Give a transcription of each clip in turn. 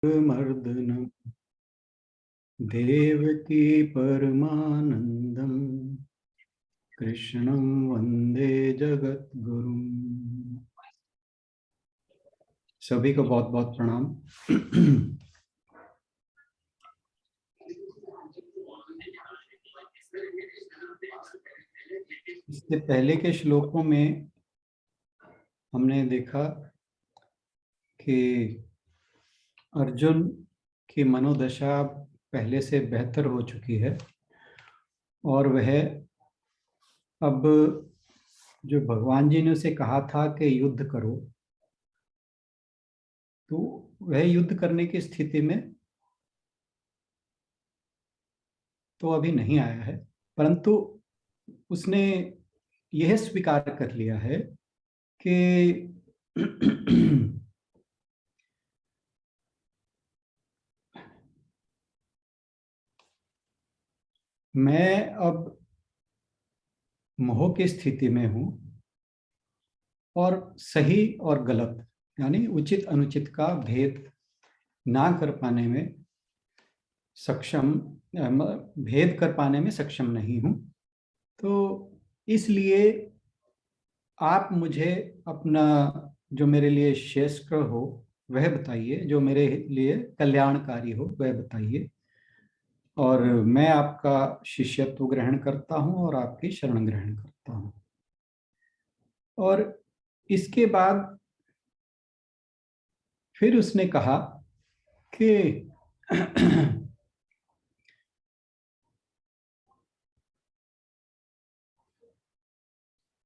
मर्दनम देवकी परमानंदम कृष्णं वंदे जगद्गुरुम। सभी को बहुत बहुत प्रणाम। इससे पहले के श्लोकों में हमने देखा कि अर्जुन की मनोदशा पहले से बेहतर हो चुकी है और वह अब जो भगवान जी ने उसे कहा था कि युद्ध करो, तो वह युद्ध करने की स्थिति में तो अभी नहीं आया है, परंतु उसने यह स्वीकार कर लिया है कि मैं अब मोह की स्थिति में हूं और सही और गलत यानी उचित अनुचित का भेद ना कर पाने में सक्षम, भेद कर पाने में सक्षम नहीं हूं। तो इसलिए आप मुझे अपना जो मेरे लिए श्रेष्ठ हो वह बताइए, जो मेरे लिए कल्याणकारी हो वह बताइए, और मैं आपका शिष्यत्व ग्रहण करता हूं और आपकी शरण ग्रहण करता हूं। और इसके बाद फिर उसने कहा कि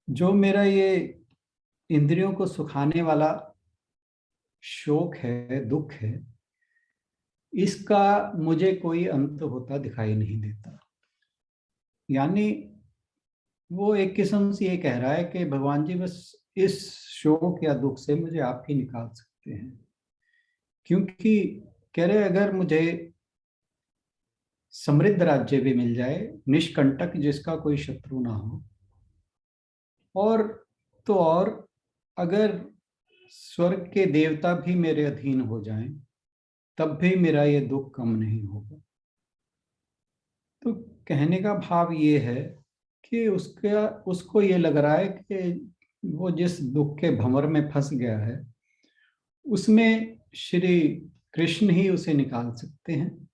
जो मेरा ये इंद्रियों को सुखाने वाला शोक है, दुख है, इसका मुझे कोई अंत होता दिखाई नहीं देता। यानी वो एक किस्म से ये कह रहा है कि भगवान जी बस इस शोक या दुख से मुझे आप ही निकाल सकते हैं, क्योंकि कह रहे अगर मुझे समृद्ध राज्य भी मिल जाए, निष्कंटक, जिसका कोई शत्रु ना हो, और तो और अगर स्वर्ग के देवता भी मेरे अधीन हो जाएं, तब भी मेरा ये दुख कम नहीं होगा। तो कहने का भाव ये है कि उसको ये लग रहा है कि वो जिस दुख के भंवर में फंस गया है उसमें श्री कृष्ण ही उसे निकाल सकते हैं,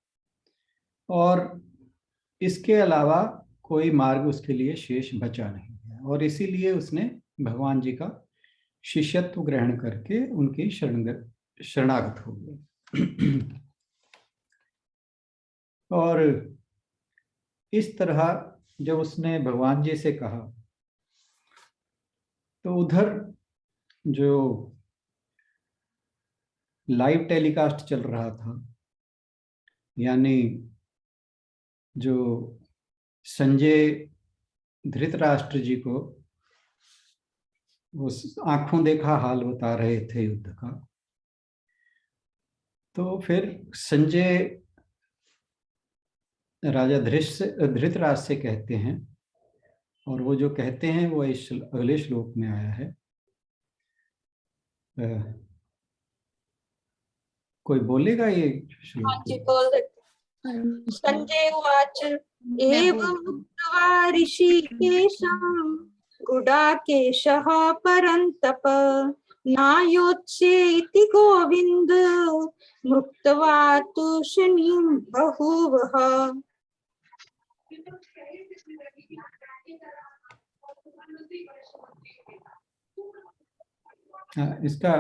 और इसके अलावा कोई मार्ग उसके लिए शेष बचा नहीं है। और इसीलिए उसने भगवान जी का शिष्यत्व ग्रहण करके उनकी शरणागत हो गया। और इस तरह जब उसने भगवान जी से कहा, तो उधर जो लाइव टेलीकास्ट चल रहा था, यानी जो संजय धृतराष्ट्र जी को वो आंखों देखा हाल बता रहे थे युद्ध का, तो फिर संजय राजा धृतराष्ट्र से कहते हैं, और वो जो कहते हैं वो इस अगले श्लोक में आया है। कोई बोलेगा ये श्लोक? संजय उवाच एवं उक्त्वा ऋषिकेशं गुडाकेशः परन्तप नायोत्से इति गोविन्द मुक्त्वा तूष्णीं बभूवः। इसका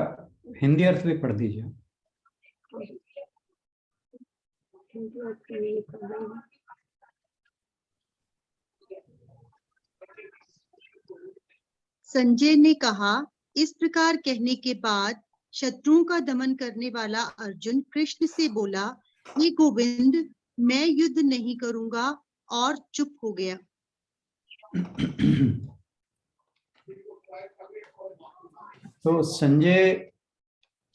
हिंदी अर्थ भी पढ़ दीजिए। संजय ने कहा, इस प्रकार कहने के बाद शत्रुओं का दमन करने वाला अर्जुन कृष्ण से बोला, हे गोविंद, मैं युद्ध नहीं करूंगा, और चुप हो गया। तो संजय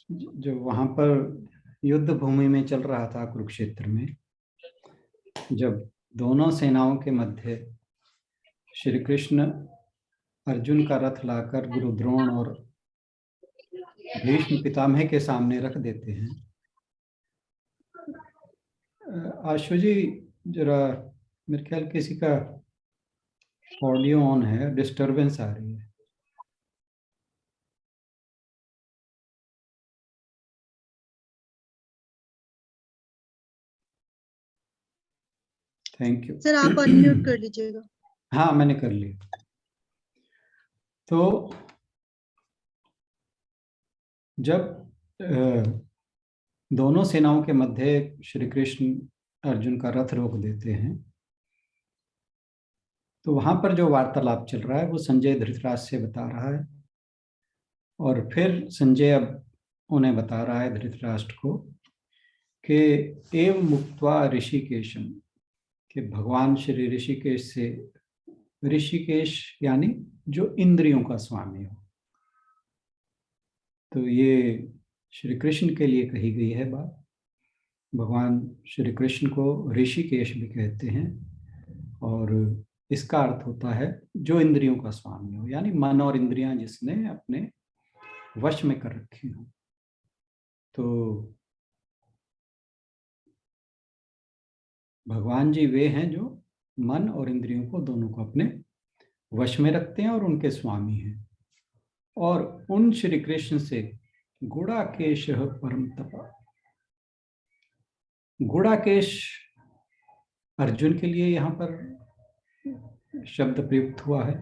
जो वहां पर युद्ध भूमि में चल रहा था कुरुक्षेत्र में, जब दोनों सेनाओं के मध्य श्री कृष्ण अर्जुन का रथ लाकर गुरु द्रोण और भीष्म पितामह के सामने रख देते हैं, आशु जी जरा, मेरे ख्याल किसी का ऑडियो ऑन है, डिस्टरबेंस आ रही है। थैंक यू सर आप अनम्यूट कर लीजिएगा। हाँ मैंने कर लिया। तो जब दोनों सेनाओं के मध्य श्री कृष्ण अर्जुन का रथ रोक देते हैं, तो वहां पर जो वार्तालाप चल रहा है वो संजय धृतराज से बता रहा है, और फिर संजय अब उन्हें बता रहा है धृतराष्ट्र को कि एव मुक्त्वा ऋषिकेशम, कि भगवान श्री ऋषिकेश से, ऋषिकेश यानी जो इंद्रियों का स्वामी हो, तो ये श्री कृष्ण के लिए कही गई है बात। भगवान श्री कृष्ण को ऋषिकेश भी कहते हैं, और इसका अर्थ होता है जो इंद्रियों का स्वामी हो, यानी मन और इंद्रियां जिसने अपने वश में कर रखी हो। तो भगवान जी वे हैं जो मन और इंद्रियों को दोनों को अपने वश में रखते हैं और उनके स्वामी हैं। और उन श्री कृष्ण से गुड़ाकेश परम तपा, गुड़ाकेश अर्जुन के लिए यहाँ पर शब्द प्रयुक्त हुआ है।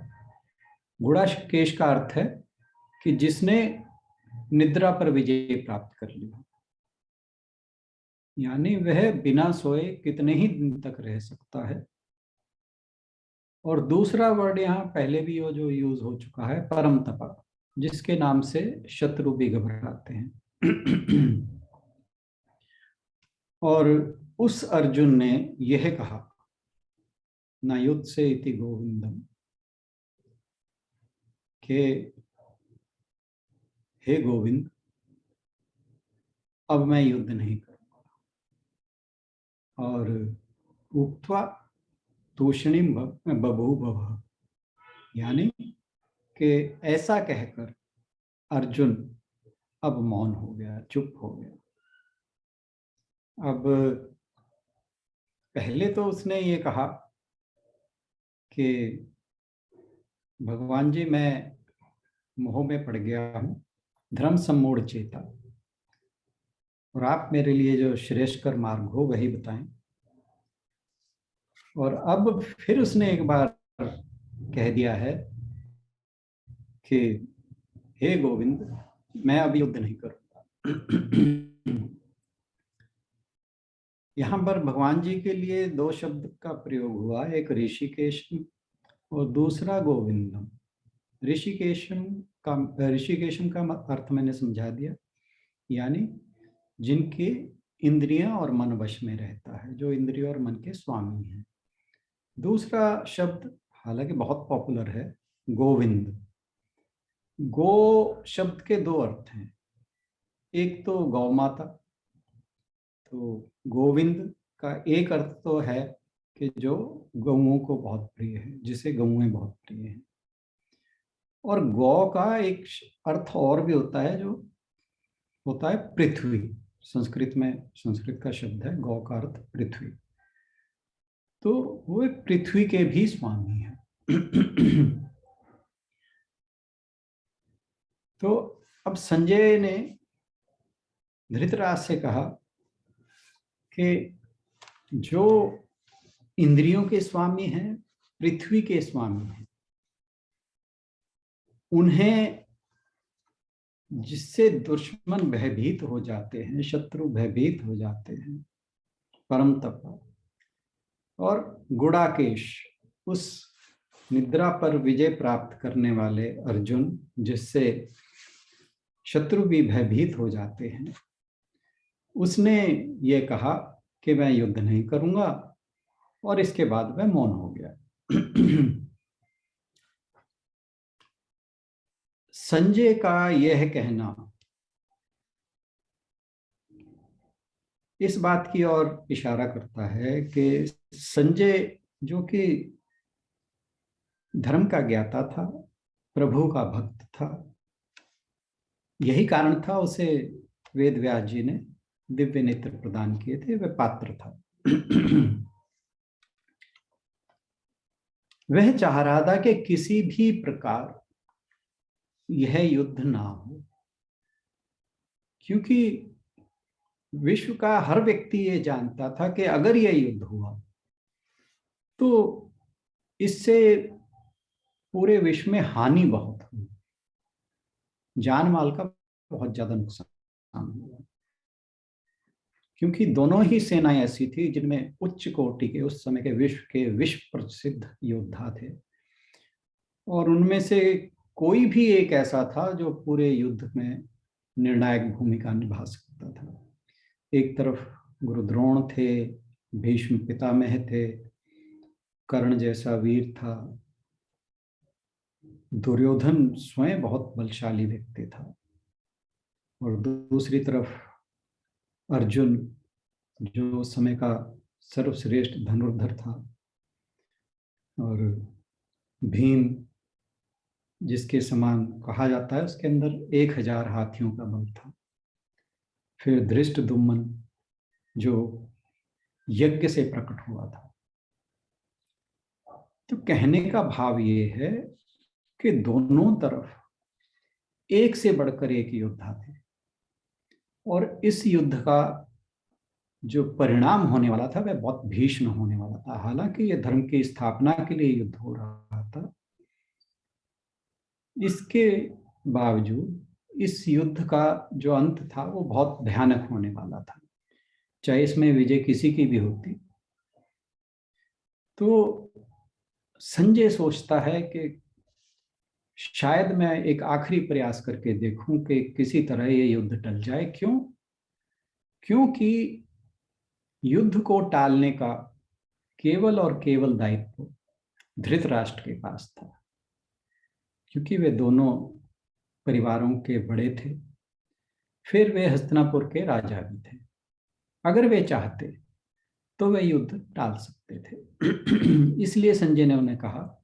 गुड़ाकेश का अर्थ है कि जिसने निद्रा पर विजय प्राप्त कर लिया, यानी वह बिना सोए कितने ही दिन तक रह सकता है। और दूसरा वर्ड यहाँ पहले भी वो जो यूज हो चुका है, परम तपा, जिसके नाम से शत्रु भी घबराते हैं। और उस अर्जुन ने यह कहा, न युद्ध से इति गोविंदम, के हे गोविंद अब मैं युद्ध नहीं करूंगा। और उक्त्वा तूषणीम बभूवः, यानी कि ऐसा कहकर अर्जुन अब मौन हो गया, चुप हो गया। अब पहले तो उसने ये कहा कि भगवान जी मैं मोह में पड़ गया हूं, धर्म सम्मूढ़ चेता, और आप मेरे लिए जो श्रेष्ठकर मार्ग हो वही बताएं। और अब फिर उसने एक बार कह दिया है कि हे गोविंद मैं अब युद्ध नहीं करूंगा। यहाँ पर भगवान जी के लिए दो शब्द का प्रयोग हुआ, एक ऋषिकेश और दूसरा गोविंदम। ऋषिकेशम का अर्थ मैंने समझा दिया, यानी जिनकी इंद्रियां और मन वश में रहता है, जो इंद्रियों और मन के स्वामी हैं। दूसरा शब्द हालांकि बहुत पॉपुलर है, गोविंद। गो शब्द के दो अर्थ हैं, एक तो गौ माता, तो गोविंद का एक अर्थ तो है कि जो गौओं को बहुत प्रिय है, जिसे गौएं बहुत प्रिय हैं। और गौ का एक अर्थ और भी होता है, जो होता है पृथ्वी। संस्कृत में, संस्कृत का शब्द है गौ का अर्थ पृथ्वी, तो वो एक पृथ्वी के भी स्वामी है। तो अब संजय ने धृतराज से कहा कि जो इंद्रियों के स्वामी हैं, पृथ्वी के स्वामी हैं, उन्हें जिससे दुश्मन भयभीत हो जाते हैं, शत्रु भयभीत हो जाते हैं, परम तपा। और गुड़ाकेश, उस निद्रा पर विजय प्राप्त करने वाले अर्जुन, जिससे शत्रु भी भयभीत हो जाते हैं, उसने ये कहा कि मैं युद्ध नहीं करूंगा, और इसके बाद वह मौन हो गया। संजय का यह कहना इस बात की ओर इशारा करता है कि संजय जो कि धर्म का ज्ञाता था, प्रभु का भक्त था, यही कारण था उसे वेद व्यास जी ने दिव्य नेत्र प्रदान किए थे, वह पात्र था। वह चाह रहा था कि किसी भी प्रकार यह युद्ध ना हो, क्योंकि विश्व का हर व्यक्ति ये जानता था कि अगर यह युद्ध हुआ तो इससे पूरे विश्व में हानि बहुत हुई, जान माल का बहुत ज्यादा नुकसान हुआ, क्योंकि दोनों ही सेनाएं ऐसी थी जिनमें उच्च कोटि के उस समय के विश्व प्रसिद्ध योद्धा थे, और उनमें से कोई भी एक ऐसा था जो पूरे युद्ध में निर्णायक भूमिका निभा सकता था। एक तरफ गुरु द्रोण थे, भीष्म पितामह थे, कर्ण जैसा वीर था, दुर्योधन स्वयं बहुत बलशाली व्यक्ति था, और दूसरी तरफ अर्जुन जो समय का सर्वश्रेष्ठ धनुर्धर था, और भीम जिसके समान कहा जाता है उसके अंदर 1000 हाथियों का बल था। फिर धृष्टद्युम्न जो यज्ञ से प्रकट हुआ था। तो कहने का भाव ये है कि दोनों तरफ एक से बढ़कर एक योद्धा थे, और इस युद्ध का जो परिणाम होने वाला था वह बहुत भीषण होने वाला था। हालांकि यह धर्म की स्थापना के लिए युद्ध हो रहा था, इसके बावजूद इस युद्ध का जो अंत था वो बहुत भयानक होने वाला था, चाहे इसमें विजय किसी की भी होती। तो संजय सोचता है कि शायद मैं एक आखिरी प्रयास करके देखूं कि किसी तरह ये युद्ध टल जाए। क्यों? क्योंकि युद्ध को टालने का केवल और केवल दायित्व धृतराष्ट्र के पास था, क्योंकि वे दोनों परिवारों के बड़े थे, फिर वे हस्तिनापुर के राजा भी थे। अगर वे चाहते तो वे युद्ध टाल सकते थे। इसलिए संजय ने उन्हें कहा,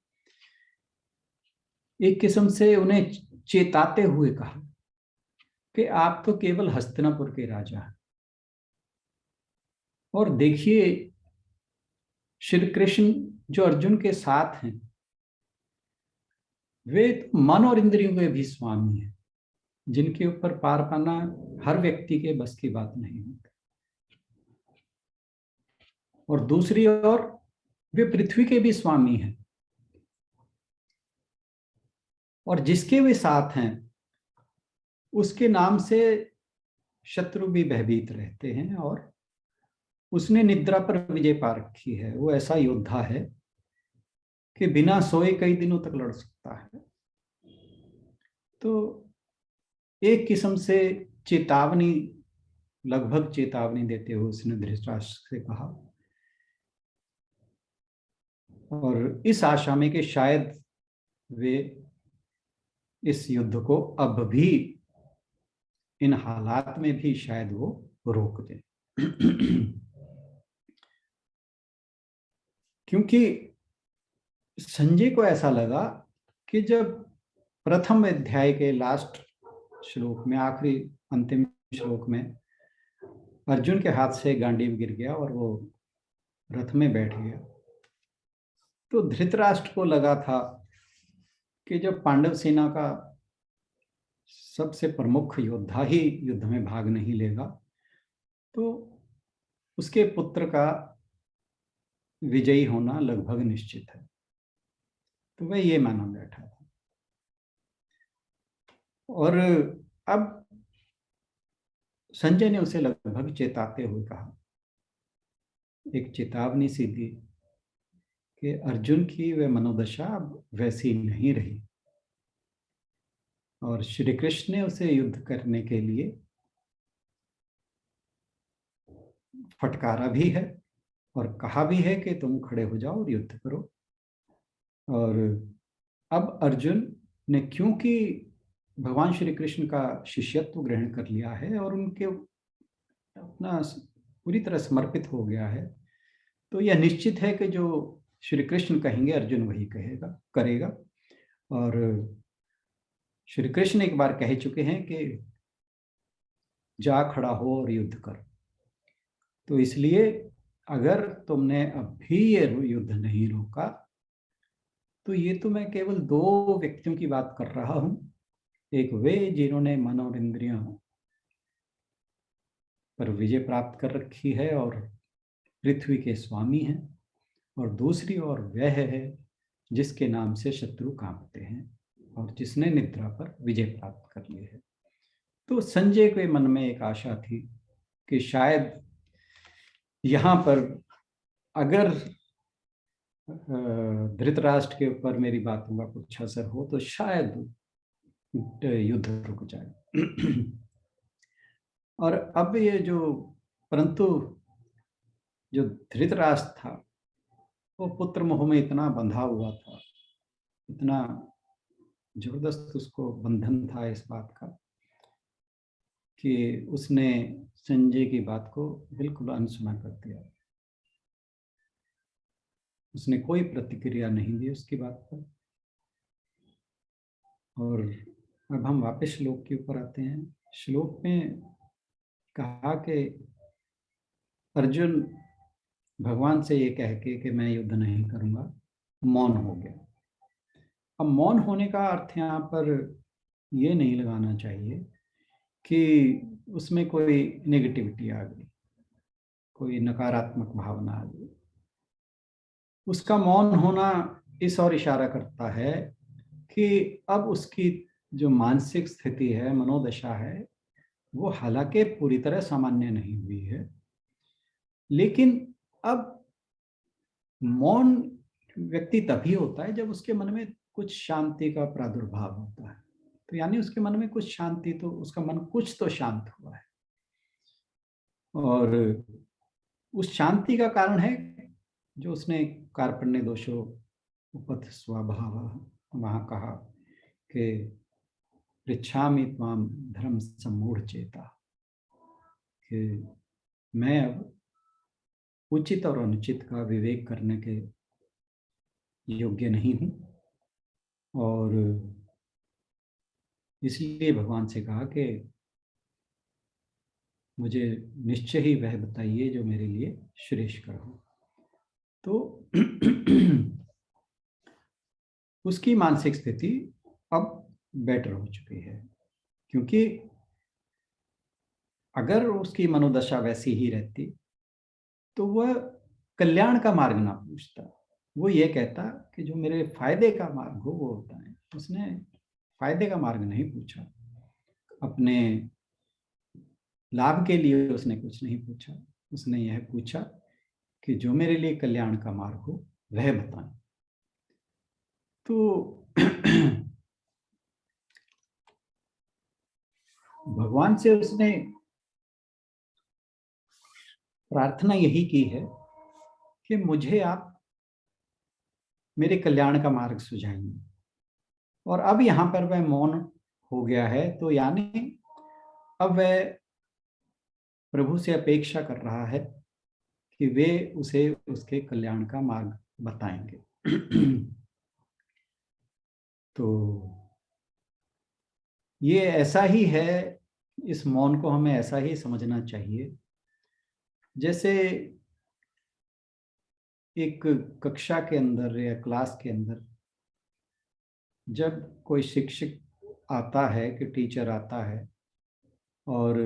एक किस्म से उन्हें चेताते हुए कहा कि आप तो केवल हस्तिनापुर के राजा हैं, और देखिए श्री कृष्ण जो अर्जुन के साथ हैं वे मन और इंद्रियों के भी स्वामी हैं, जिनके ऊपर पार पाना हर व्यक्ति के बस की बात नहीं होती। और दूसरी ओर वे पृथ्वी के भी स्वामी हैं, और जिसके वे साथ हैं उसके नाम से शत्रु भी भयभीत रहते हैं, और उसने निद्रा पर विजय पा रखी है। वो ऐसा योद्धा है कि बिना सोए कई दिनों तक लड़ सकता है। तो एक किस्म से चेतावनी, लगभग चेतावनी देते हुए उसने धृतराष्ट्र से कहा, और इस आशा में कि शायद वे इस युद्ध को अब भी इन हालात में भी शायद वो रोक दें। क्योंकि संजय को ऐसा लगा कि जब प्रथम अध्याय के लास्ट श्लोक में, आखिरी अंतिम श्लोक में अर्जुन के हाथ से गांडीव गिर गया और वो रथ में बैठ गया, तो धृतराष्ट्र को लगा था कि जब पांडव सेना का सबसे प्रमुख योद्धा ही युद्ध में भाग नहीं लेगा तो उसके पुत्र का विजयी होना लगभग निश्चित है। तो वह ये माना बैठा था। और अब संजय ने उसे लगभग चेताते हुए कहा, एक चेतावनी सी दी कि अर्जुन की वह मनोदशा अब वैसी नहीं रही, और श्री कृष्ण ने उसे युद्ध करने के लिए फटकारा भी है और कहा भी है कि तुम खड़े हो जाओ और युद्ध करो। और अब अर्जुन ने क्योंकि भगवान श्री कृष्ण का शिष्यत्व ग्रहण कर लिया है और उनके अपना पूरी तरह समर्पित हो गया है, तो यह निश्चित है कि जो श्री कृष्ण कहेंगे अर्जुन वही करेगा। और श्री कृष्ण एक बार कह चुके हैं कि जा खड़ा हो और युद्ध कर। तो इसलिए अगर तुमने अब भी ये युद्ध नहीं रोका तो ये तो मैं केवल 2 व्यक्तियों की बात कर रहा हूं। एक वे जिन्होंने मन और इंद्रियों पर विजय प्राप्त कर रखी है और पृथ्वी के स्वामी हैं, और दूसरी ओर वह है जिसके नाम से शत्रु कांपते हैं और जिसने निद्रा पर विजय प्राप्त कर ली है। तो संजय के मन में एक आशा थी कि शायद यहाँ पर अगर धृतराष्ट्र के ऊपर मेरी बातों का कुछ असर हो तो शायद युद्ध रुक जाए। और अब ये जो परंतु जो धृतराष्ट्र था वो पुत्र मोह में इतना बंधा हुआ था, इतना जबरदस्त उसको बंधन था इस बात का कि उसने संजय की बात को बिल्कुल अनसुना कर दिया। उसने कोई प्रतिक्रिया नहीं दी उसकी बात पर। और अब हम वापस श्लोक के ऊपर आते हैं। श्लोक में कहा कि अर्जुन भगवान से ये कह के कि मैं युद्ध नहीं करूंगा मौन हो गया। अब मौन होने का अर्थ यहाँ पर ये नहीं लगाना चाहिए कि उसमें कोई नेगेटिविटी आ गई, कोई नकारात्मक भावना आ गई। उसका मौन होना इस ओर इशारा करता है कि अब उसकी जो मानसिक स्थिति है, मनोदशा है, वो हालांकि पूरी तरह सामान्य नहीं हुई है, लेकिन अब मौन व्यक्ति तभी होता है जब उसके मन में कुछ शांति का प्रादुर्भाव होता है। तो यानी उसके मन में कुछ शांति, तो उसका मन कुछ तो शांत हुआ है। और उस शांति का कारण है जो उसने कार्पण्य दोषो उपथ स्वभाव वहां कहा कि पृच्छामि त्वाम धर्म सम्मूढ़ चेता, कि मैं अब उचित और अनुचित का विवेक करने के योग्य नहीं हूं। और इसलिए भगवान से कहा कि मुझे निश्चय ही वह बताइए जो मेरे लिए श्रेष्ठकर हो। तो उसकी मानसिक स्थिति अब बेटर हो चुकी है, क्योंकि अगर उसकी मनोदशा वैसी ही रहती तो वह कल्याण का मार्ग ना पूछता, वो ये कहता कि जो मेरे फायदे का मार्ग हो वो होता है। उसने फायदे का मार्ग नहीं पूछा, अपने लाभ के लिए उसने कुछ नहीं पूछा। उसने यह पूछा कि जो मेरे लिए कल्याण का मार्ग हो वह बताएं। तो भगवान से उसने प्रार्थना यही की है कि मुझे आप मेरे कल्याण का मार्ग सुझाएंगे। और अब यहाँ पर वह मौन हो गया है, तो यानी अब वह प्रभु से अपेक्षा कर रहा है कि वे उसे उसके कल्याण का मार्ग बताएंगे। तो ये ऐसा ही है, इस मौन को हमें ऐसा ही समझना चाहिए जैसे एक कक्षा के अंदर या क्लास के अंदर जब कोई शिक्षक आता है, कि टीचर आता है और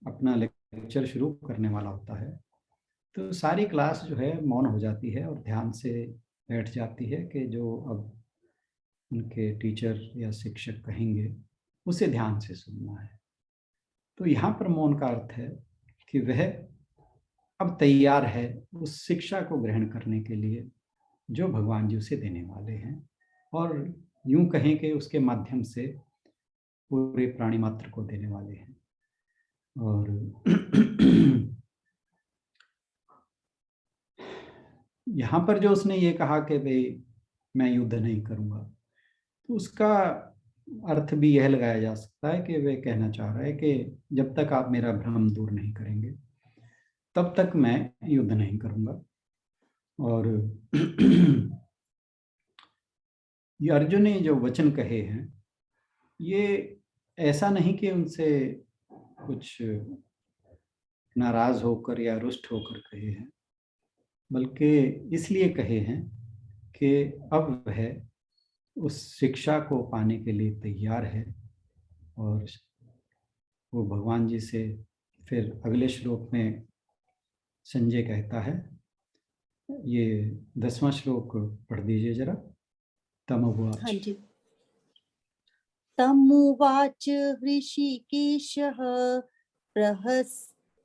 अपना लेक्चर शुरू करने वाला होता है, तो सारी क्लास जो है मौन हो जाती है और ध्यान से बैठ जाती है कि जो अब उनके टीचर या शिक्षक कहेंगे उसे ध्यान से सुनना है। तो यहाँ पर मौन का अर्थ है कि वह अब तैयार है उस शिक्षा को ग्रहण करने के लिए जो भगवान जी उसे देने वाले हैं, और यूं कहें कि उसके माध्यम से पूरे प्राणी मात्र को देने वाले हैं। और यहाँ पर जो उसने ये कहा कि भाई मैं युद्ध नहीं करूंगा, तो उसका अर्थ भी यह लगाया जा सकता है कि वे कहना चाह रहा है कि जब तक आप मेरा भ्रम दूर नहीं करेंगे तब तक मैं युद्ध नहीं करूंगा। और ये अर्जुन ने जो वचन कहे हैं, ये ऐसा नहीं कि उनसे कुछ नाराज होकर या रुष्ट होकर कहे हैं, बल्कि इसलिए कहे हैं कि अब वह उस शिक्षा को पाने के लिए तैयार है। और वो भगवान जी से फिर अगले श्लोक में संजय कहता है, ये 10वां श्लोक पढ़ दीजिए जरा। तमुवाच। हाँ जी। तमुवाच ऋषिकेशः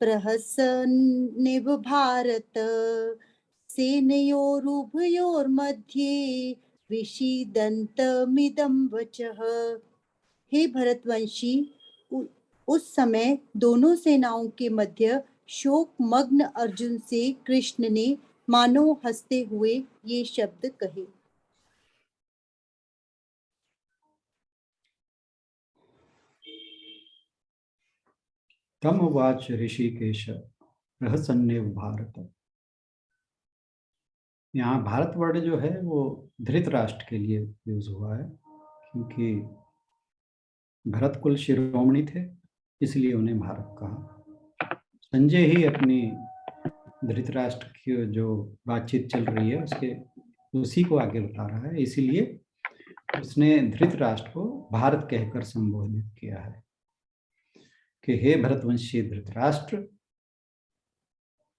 प्रहसन्निव भारत सेनयोरुभयोर्मध्ये विषीदन्तमिदं वचः। हे भरतवंशी, उस समय दोनों सेनाओं के मध्य शोक मग्न अर्जुन से कृष्ण ने मानो हंसते हुए ये शब्द कहे। तमुवाच ऋषिकेश प्रहसन्निव भारत। यहाँ भारत वर्ड जो है वो धृतराष्ट्र के लिए यूज हुआ है, क्योंकि भरत कुल शिरोमणि थे, इसलिए उन्हें भारत कहा। संजय ही अपनी धृतराष्ट्र की जो बातचीत चल रही है उसी को आगे बता रहा है, इसीलिए उसने धृतराष्ट्र को भारत कहकर संबोधित किया है कि हे भरतवंशी धृतराष्ट्र,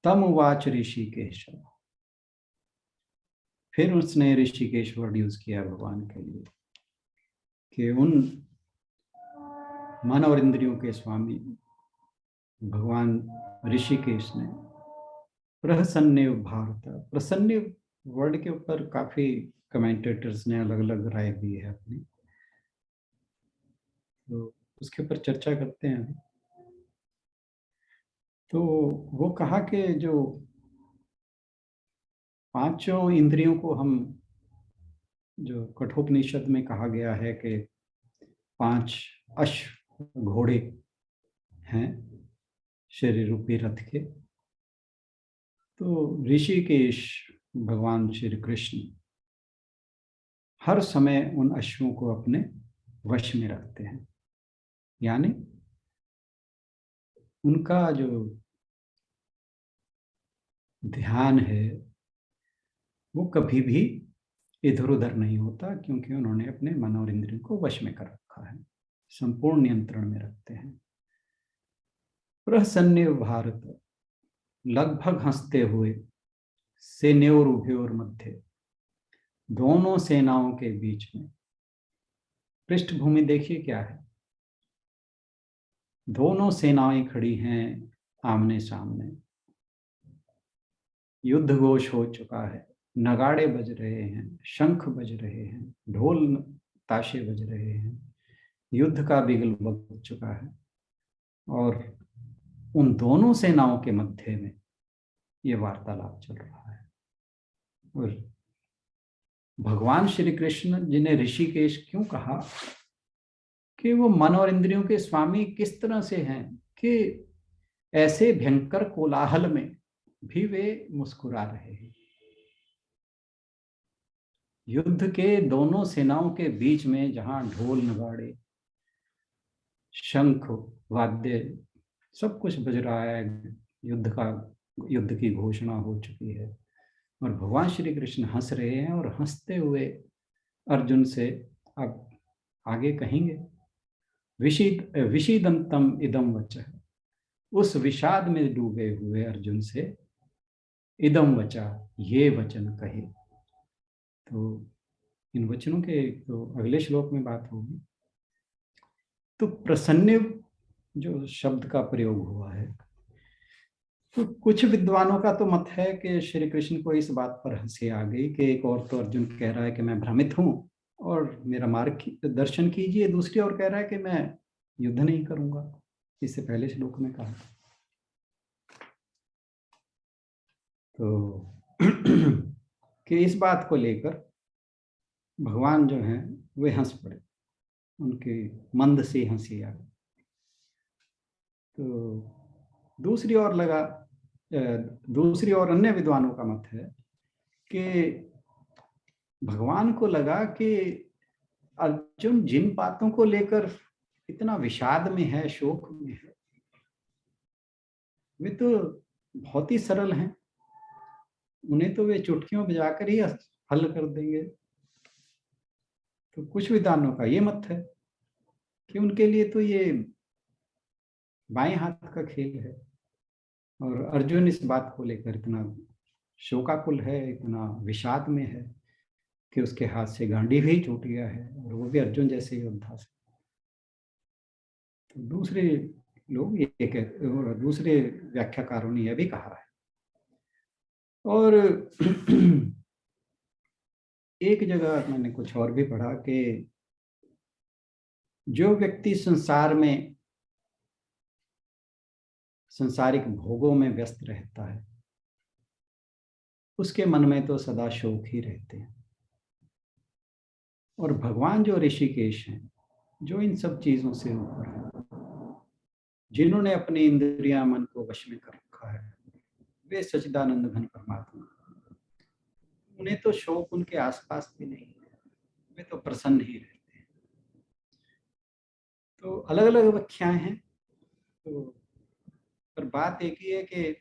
तम उवाच ऋषिकेश। फिर उसने ऋषिकेश वर्ड यूज किया भगवान के लिए कि उन मन और इंद्रियों के स्वामी भगवान ऋषिकेश ने प्रसन्न भारत। प्रसन्न वर्ड के ऊपर काफी कमेंटेटर्स ने अलग अलग राय दी है अपनी, तो उसके ऊपर चर्चा करते हैं अभी। तो वो कहा कि जो पांचों इंद्रियों को हम, जो कठोपनिषद में कहा गया है कि 5 अश्व घोड़े हैं शरीर रूपी रथ के, तो ऋषिकेश भगवान श्री कृष्ण हर समय उन अश्वों को अपने वश में रखते हैं। यानी उनका जो ध्यान है वो कभी भी इधर उधर नहीं होता, क्योंकि उन्होंने अपने मन और इंद्रियों को वश में कर रखा है, संपूर्ण नियंत्रण में रखते हैं। प्रसन्न भारत, लगभग हंसते हुए, सेनयोर उभयोर मध्य, दोनों सेनाओं के बीच में। पृष्ठभूमि देखिए क्या है, दोनों सेनाएं खड़ी हैं आमने सामने, युद्ध घोष हो चुका है, नगाड़े बज रहे हैं, शंख बज रहे हैं, ढोल ताशे बज रहे हैं, युद्ध का बिगुल बज चुका है, और उन दोनों सेनाओं के मध्य में ये वार्तालाप चल रहा है। और भगवान श्री कृष्ण जिन्हें ऋषिकेश क्यों कहा कि वो मन और इंद्रियों के स्वामी किस तरह से हैं कि ऐसे भयंकर कोलाहल में भी वे मुस्कुरा रहे हैं। युद्ध के दोनों सेनाओं के बीच में जहां ढोल नगाड़े शंख वाद्य सब कुछ बज रहा है, युद्ध की घोषणा हो चुकी है, और भगवान श्री कृष्ण हंस रहे हैं और हंसते हुए अर्जुन से अब आगे कहेंगे, विषीदंतम इदम वचः, उस विषाद में डूबे हुए अर्जुन से इदम वचा, ये वचन कहे। तो इन वचनों के तो अगले श्लोक में बात होगी। तो प्रसन्न जो शब्द का प्रयोग हुआ है, तो कुछ विद्वानों का तो मत है कि श्री कृष्ण को इस बात पर हंसी आ गई कि एक और तो अर्जुन कह रहा है कि मैं भ्रमित हूं और मेरा मार्ग दर्शन कीजिए, दूसरी ओर कह रहा है कि मैं युद्ध नहीं करूंगा, इससे पहले श्लोक में कहा। तो कि इस बात को लेकर भगवान जो हैं वे हंस पड़े, उनके मंद से हंसी आ गई। तो दूसरी ओर अन्य विद्वानों का मत है कि भगवान को लगा कि अर्जुन जिन बातों को लेकर इतना विषाद में है, शोक में है, वे तो बहुत ही सरल हैं, उन्हें तो वे चुटकियों बजाकर ही हल कर देंगे। तो कुछ विद्वानों का ये मत है कि उनके लिए तो ये बाएं हाथ का खेल है। और अर्जुन इस बात को लेकर इतना शोकाकुल है, इतना विषाद में है कि उसके हाथ से गांडीव ही छूट गया है, और वो भी अर्जुन जैसे योद्धा से। तो दूसरे लोग ये कहते, और दूसरे व्याख्याकारों ने यह भी कहा है। और एक जगह मैंने कुछ और भी पढ़ा कि जो व्यक्ति संसार में सांसारिक भोगों में व्यस्त रहता है, उसके मन में तो सदा शोक ही रहते हैं। और भगवान जो ऋषिकेश हैं, जो इन सब चीजों से ऊपर है, जिन्होंने अपनी इंद्रियां मन को वश में कर रखा है, वे सच्चिदानंद घन परमात्मा, उन्हें तो शोक उनके आसपास भी नहीं है, वे तो प्रसन्न ही रहते हैं। तो अलग अलग व्याख्याएं हैं, तो पर बात एक ही है कि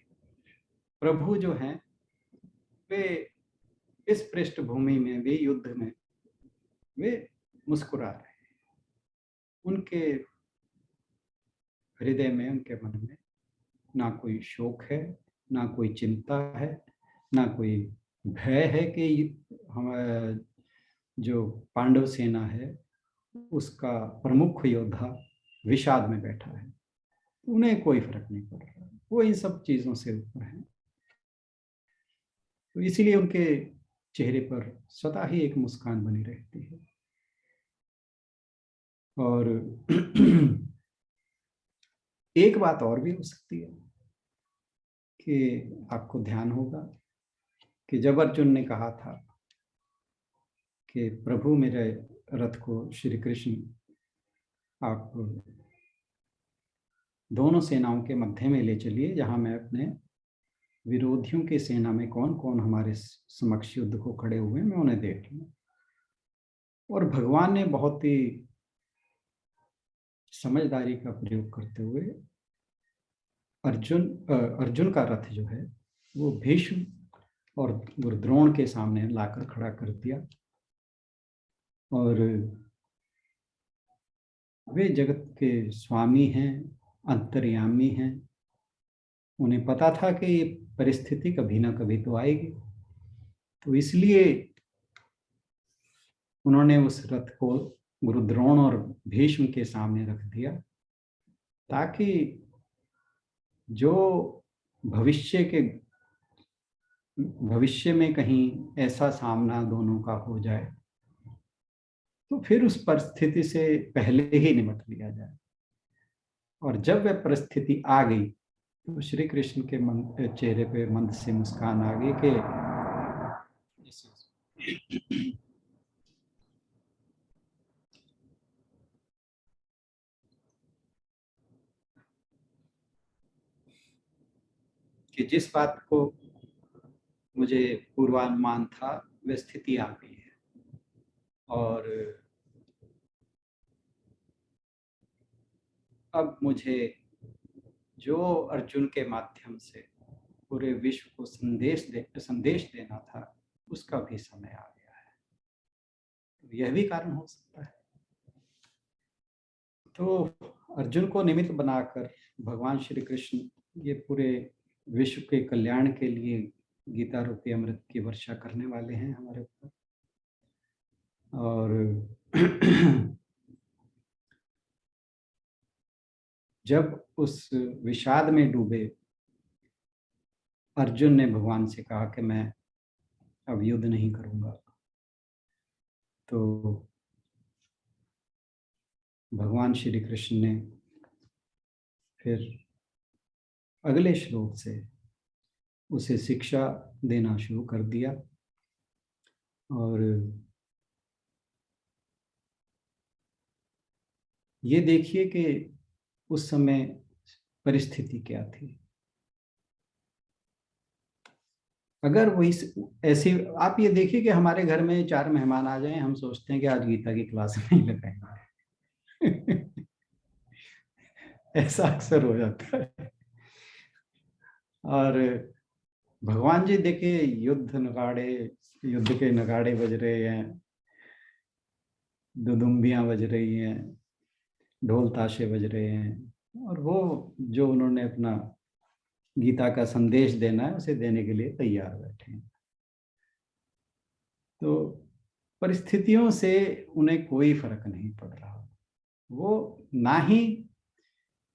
प्रभु जो हैं वे इस पृष्ठभूमि में भी, युद्ध में वे मुस्कुरा रहे हैं। उनके हृदय में, उनके मन में ना कोई शोक है, ना कोई चिंता है, ना कोई भय है कि हम जो पांडव सेना है उसका प्रमुख योद्धा विषाद में बैठा है। उन्हें कोई फर्क नहीं पड़ रहा, वो इन सब चीजों से ऊपर है। तो इसीलिए उनके चेहरे पर सदा ही एक मुस्कान बनी रहती है। और एक बात और भी हो सकती है कि आपको ध्यान होगा कि जब अर्जुन ने कहा था कि प्रभु मेरे रथ को श्री कृष्ण आप दोनों सेनाओं के मध्य में ले चलिए, जहां मैं अपने विरोधियों की सेना में कौन कौन हमारे समक्ष युद्ध को खड़े हुए मैं उन्हें देख लूं। और भगवान ने बहुत ही समझदारी का प्रयोग करते हुए अर्जुन का रथ जो है वो भीष्म और द्रोण के सामने लाकर खड़ा कर दिया। और वे जगत के स्वामी हैं, अंतर्यामी हैं, उन्हें पता था कि ये परिस्थिति कभी ना कभी तो आएगी। तो इसलिए उन्होंने उस रथ को गुरु द्रोण और भीष्म के सामने रख दिया, ताकि जो भविष्य में कहीं ऐसा सामना दोनों का हो जाए तो फिर उस परिस्थिति से पहले ही निपट लिया जाए। और जब वह परिस्थिति आ गई तो श्री कृष्ण के चेहरे पे मंद से मुस्कान आ गई कि जिस बात को मुझे पूर्वानुमान था वह स्थिति आ गई है। और अब मुझे जो अर्जुन के माध्यम से पूरे विश्व को संदेश देना था उसका भी समय आ गया है। तो यह भी कारण हो सकता है। तो अर्जुन को निमित्त बनाकर भगवान श्री कृष्ण ये पूरे विश्व के कल्याण के लिए गीता रूपी अमृत की वर्षा करने वाले हैं हमारे ऊपर। और जब उस विषाद में डूबे अर्जुन ने भगवान से कहा कि मैं अब युद्ध नहीं करूंगा, तो भगवान श्री कृष्ण ने फिर अगले श्लोक से उसे शिक्षा देना शुरू कर दिया। और ये देखिए कि उस समय परिस्थिति क्या थी। अगर वही ऐसे आप ये देखिए कि हमारे घर में 4 मेहमान आ जाएं, हम सोचते हैं कि आज गीता की क्लास नहीं लगाएंगे। ऐसा अक्सर हो जाता है। और भगवान जी देखिए, युद्ध के नगाड़े बज रहे हैं, दुदुम्बियां बज रही हैं, ढोल ताशे बज रहे हैं, और वो जो उन्होंने अपना गीता का संदेश देना है उसे देने के लिए तैयार बैठे हैं। तो परिस्थितियों से उन्हें कोई फर्क नहीं पड़ रहा। वो ना ही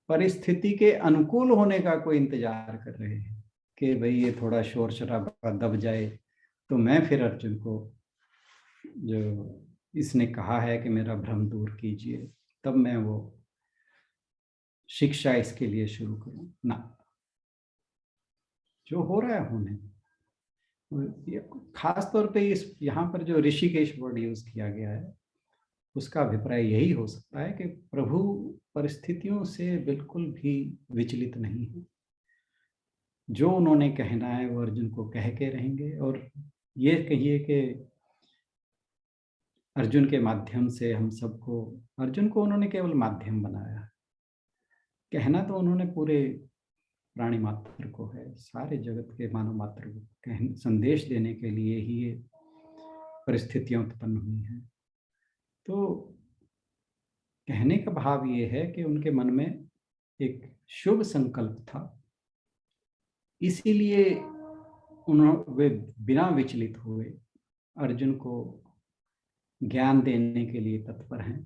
परिस्थिति के अनुकूल होने का कोई इंतजार कर रहे हैं कि भाई ये थोड़ा शोर शराबा दब जाए तो मैं फिर अर्जुन को, जो इसने कहा है कि मेरा भ्रम दूर कीजिए, तब मैं वो शिक्षा इसके लिए शुरू करूं ना। जो हो रहा है होने। खास तौर पे इस यहाँ पर जो ऋषिकेश वर्ड यूज किया गया है उसका अभिप्राय यही हो सकता है कि प्रभु परिस्थितियों से बिल्कुल भी विचलित नहीं है। जो उन्होंने कहना है वो अर्जुन को कह के रहेंगे, और ये कहिए कि अर्जुन के माध्यम से हम सबको, अर्जुन को उन्होंने केवल माध्यम बनाया है। कहना तो उन्होंने पूरे प्राणी मात्र को है, सारे जगत के मानव मात्र को संदेश देने के लिए ही ये परिस्थितियां उत्पन्न हुई हैं। तो कहने का भाव ये है कि उनके मन में एक शुभ संकल्प था, इसीलिए वे बिना विचलित हुए अर्जुन को ज्ञान देने के लिए तत्पर हैं।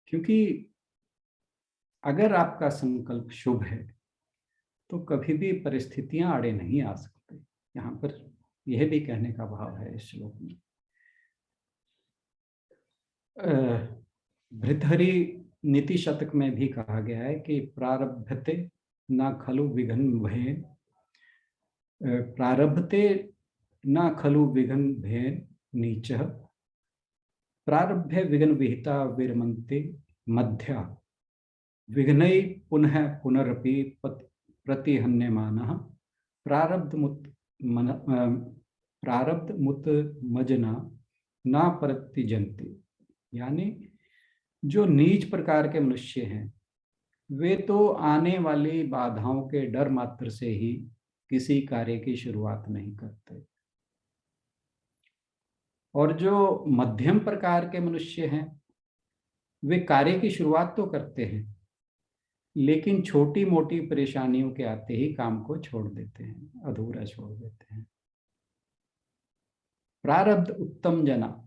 क्योंकि अगर आपका संकल्प शुभ है तो कभी भी परिस्थितियां आड़े नहीं आ सकते। यहाँ पर यह भी कहने का भाव है इस श्लोक में। भृतहरि नीति शतक में भी कहा गया है कि प्रारब्धते न खलु विघ्न भये, प्रारब्धते न खलु विघ्न भये नीचः, प्रारब्धे विघ्न विहिता विरमन्ते मध्या, विघ्नै पुनः पुनरपि प्रतिहन्यमानः, प्रारब्ध मुत मजना न प्रतिजन्ति। यानी जो नीच प्रकार के मनुष्य हैं वे तो आने वाली बाधाओं के डर मात्र से ही किसी कार्य की शुरुआत नहीं करते, और जो मध्यम प्रकार के मनुष्य हैं वे कार्य की शुरुआत तो करते हैं लेकिन छोटी मोटी परेशानियों के आते ही काम को छोड़ देते हैं, अधूरा छोड़ देते हैं। प्रारब्ध उत्तम जना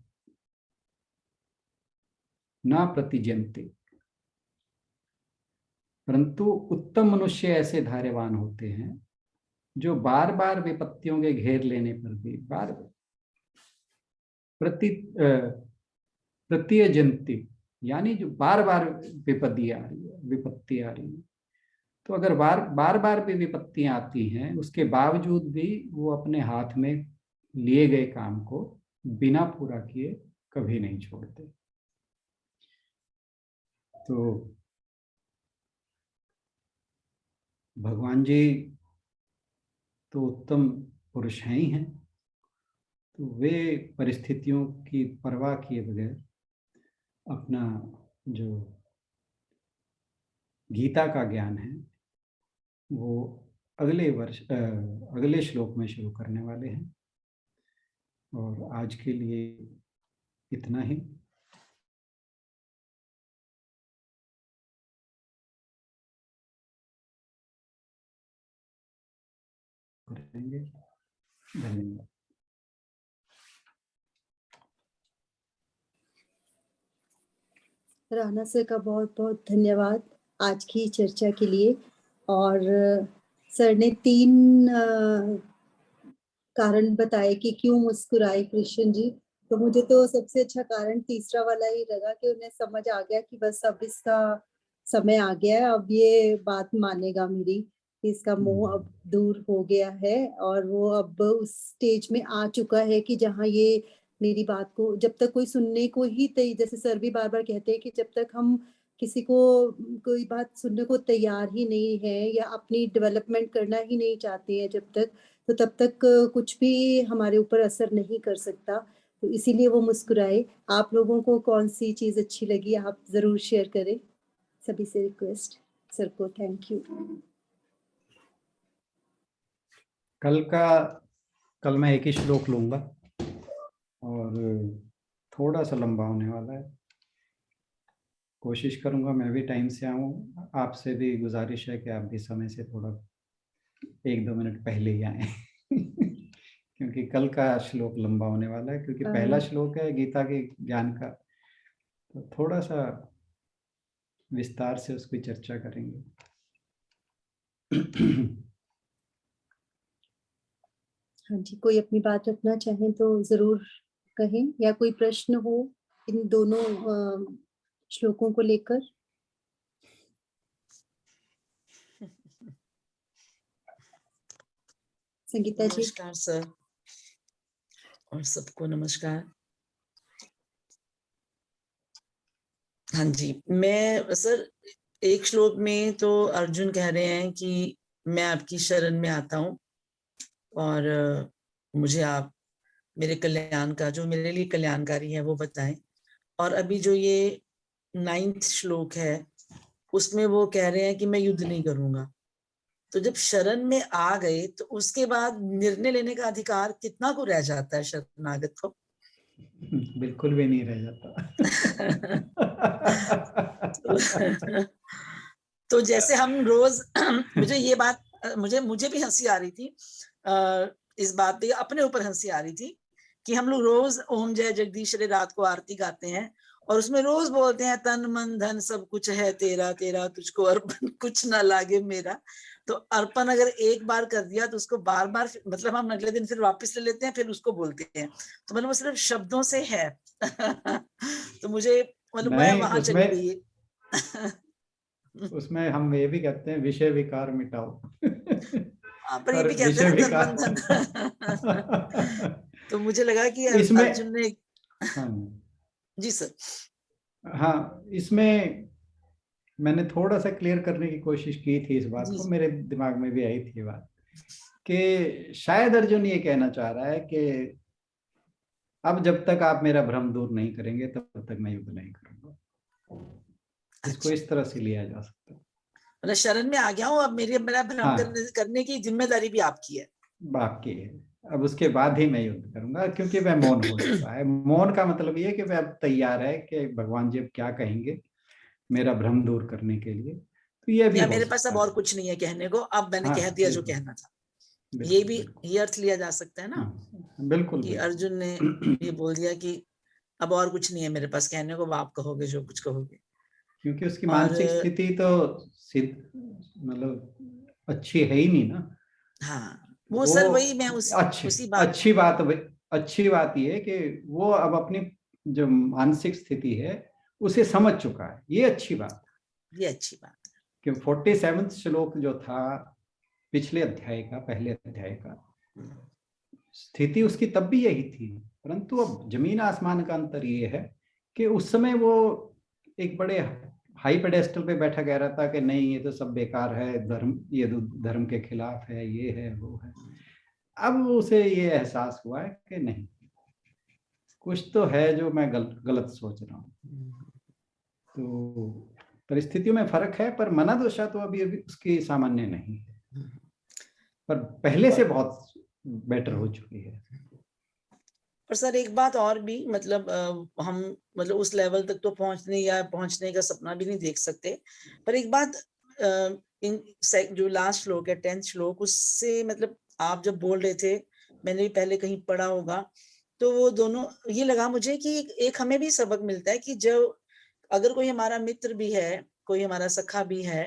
न प्रतिजन्ति, परंतु उत्तम मनुष्य ऐसे धैर्यवान होते हैं जो बार बार विपत्तियों के घेर लेने पर भी बार प्रतिजन्ति, यानी जो बार बार विपत्ति आ रही है, तो अगर बार बार भी विपत्तियां आती हैं उसके बावजूद भी वो अपने हाथ में लिए गए काम को बिना पूरा किए कभी नहीं छोड़ते। तो भगवान जी तो उत्तम पुरुष हैं ही हैं, तो वे परिस्थितियों की परवाह किए बगैर अपना जो गीता का ज्ञान है वो अगले श्लोक में शुरू करने वाले हैं। और आज के लिए इतना ही। करेंगे। धन्यवाद। राणा सर का बहुत बहुत धन्यवाद आज की चर्चा के लिए। और सर ने 3 कारण बताए कि क्यों मुस्कुराए कृष्ण जी। तो मुझे तो सबसे अच्छा कारण तीसरा वाला ही लगा कि उन्हें समझ आ गया कि बस अब इसका समय आ गया है, अब ये बात मानेगा मेरी, इसका मोह अब दूर हो गया है और वो अब उस स्टेज में आ चुका है कि जहाँ ये मेरी बात को, जब तक कोई सुनने को ही जैसे सर भी बार बार कहते हैं कि जब तक हम किसी को कोई बात सुनने को तैयार ही नहीं है या अपनी डेवलपमेंट करना ही नहीं चाहते हैं जब तक, तो तब तक कुछ भी हमारे ऊपर असर नहीं कर सकता। तो इसीलिए वो मुस्कुराए। आप लोगों को कौन सी चीज अच्छी लगी आप जरूर शेयर करें। सभी से रिक्वेस्ट। सर को थैंक यू। कल मैं एक ही श्लोक लूंगा और थोड़ा सा लंबा होने वाला है। कोशिश करूंगा मैं भी टाइम से आऊं। आपसे भी गुजारिश है कि आप भी समय से थोड़ा 1-2 मिनट पहले ही आए क्योंकि कल का श्लोक लंबा होने वाला है, क्योंकि पहला श्लोक है गीता के ज्ञान का, तो थोड़ा सा विस्तार से उसकी चर्चा करेंगे। हाँ जी, कोई अपनी बात रखना चाहें तो जरूर कहें, या कोई प्रश्न हो इन दोनों श्लोकों को लेकर। संगीता जी। नमस्कार सर और सबको नमस्कार। हाँ जी, मैं सर एक श्लोक में तो अर्जुन कह रहे हैं कि मैं आपकी शरण में आता हूँ और मुझे आप मेरे कल्याण का, जो मेरे लिए कल्याणकारी है, वो बताएं। और अभी जो ये 9th श्लोक है उसमें वो कह रहे हैं कि मैं युद्ध नहीं करूंगा। तो जब शरण में आ गए तो उसके बाद निर्णय लेने का अधिकार कितना को रह जाता है शरणागत को? बिल्कुल भी नहीं रह जाता। तो जैसे हम रोज मुझे ये बात मुझे भी हंसी आ रही थी, इस बात पे अपने ऊपर हंसी आ रही थी कि हम लोग रोज ओम जय जगदीश रे रात को आरती गाते हैं और उसमें रोज बोलते हैं तन मन धन सब कुछ है तेरा, तेरा तुझको अर्पण कुछ ना लागे मेरा। तो अर्पण अगर एक बार कर दिया तो उसको बार बार मतलब हम अगले दिन फिर वापस ले लेते हैं, फिर उसको बोलते हैं। तो मतलब वो सिर्फ शब्दों से है। तो मुझे मतलब मैं वहां चली गई। उसमें हम ये भी कहते हैं विषय विकार मिटाओ। पर ये भी कहते हैं ना धन। तो मुझे लगा कि इसमें अर्जुन ने जी सर। हाँ, इसमें मैंने थोड़ा सा क्लियर करने की कोशिश की थी इस बात को, मेरे दिमाग में भी आई थी बात कि शायद अर्जुन ये कहना चाह रहा है कि अब जब तक आप मेरा भ्रम दूर नहीं करेंगे तब तक मैं युद्ध नहीं करूंगा। इसको इस तरह से लिया जा सकता है, मतलब शरण में आ गया हूँ, अब मेरा भ्रम करने की जिम्मेदारी भी आपकी है। आपकी है। अब उसके बाद ही मैं युद्ध करूंगा, क्योंकि वह मौन हो चुका है। मौन का मतलब ये कि वह अब तैयार है कि भगवान जी अब क्या कहेंगे मेरा भ्रम दूर करने के लिए। तो ये भी मेरे पास अब और कुछ नहीं है कहने को, अब मैंने कह दिया जो कहना था। ये भी ये अर्थ लिया जा सकता है ना। बिल्कुल कि अर्जुन ने ये बोल दिया कि अब और कुछ नहीं है मेरे पास कहने को, आप कहोगे जो कुछ कहोगे। क्योंकि उसकी मानसिक स्थिति तो मतलब अच्छी है ही नहीं ना। हाँ, वो सर वही मैं अच्छी बात ये है कि वो अब अपनी जो मानसिक स्थिति है उसे समझ चुका है। ये अच्छी बात है, ये अच्छी बात है कि 47वां श्लोक जो था पिछले अध्याय का, पहले अध्याय का, स्थिति उसकी तब भी यही थी। परंतु अब जमीन आसमान का अंतर ये है कि उस समय वो एक बड़े हाई पेडेस्टल पे बैठा कह रहा था कि नहीं ये तो सब बेकार है, धर्म ये तो धर्म के खिलाफ है, ये है वो है। अब उसे ये एहसास हुआ है कि नहीं, कुछ तो है जो मैं गलत सोच रहा हूँ। तो परिस्थितियों में फर्क है, पर मनोदशा तो अभी उसकी सामान्य नहीं है, पर पहले से बहुत बेटर हो चुकी है। और सर एक बात और भी, मतलब हम मतलब उस लेवल तक तो पहुंचने का सपना भी नहीं देख सकते। पर एक बात, इन जो लास्ट श्लोक है 10th श्लोक, उससे मतलब आप जब बोल रहे थे, मैंने भी पहले कहीं पढ़ा होगा, तो वो दोनों ये लगा मुझे कि एक हमें भी सबक मिलता है कि जब अगर कोई हमारा मित्र भी है, कोई हमारा सखा भी है,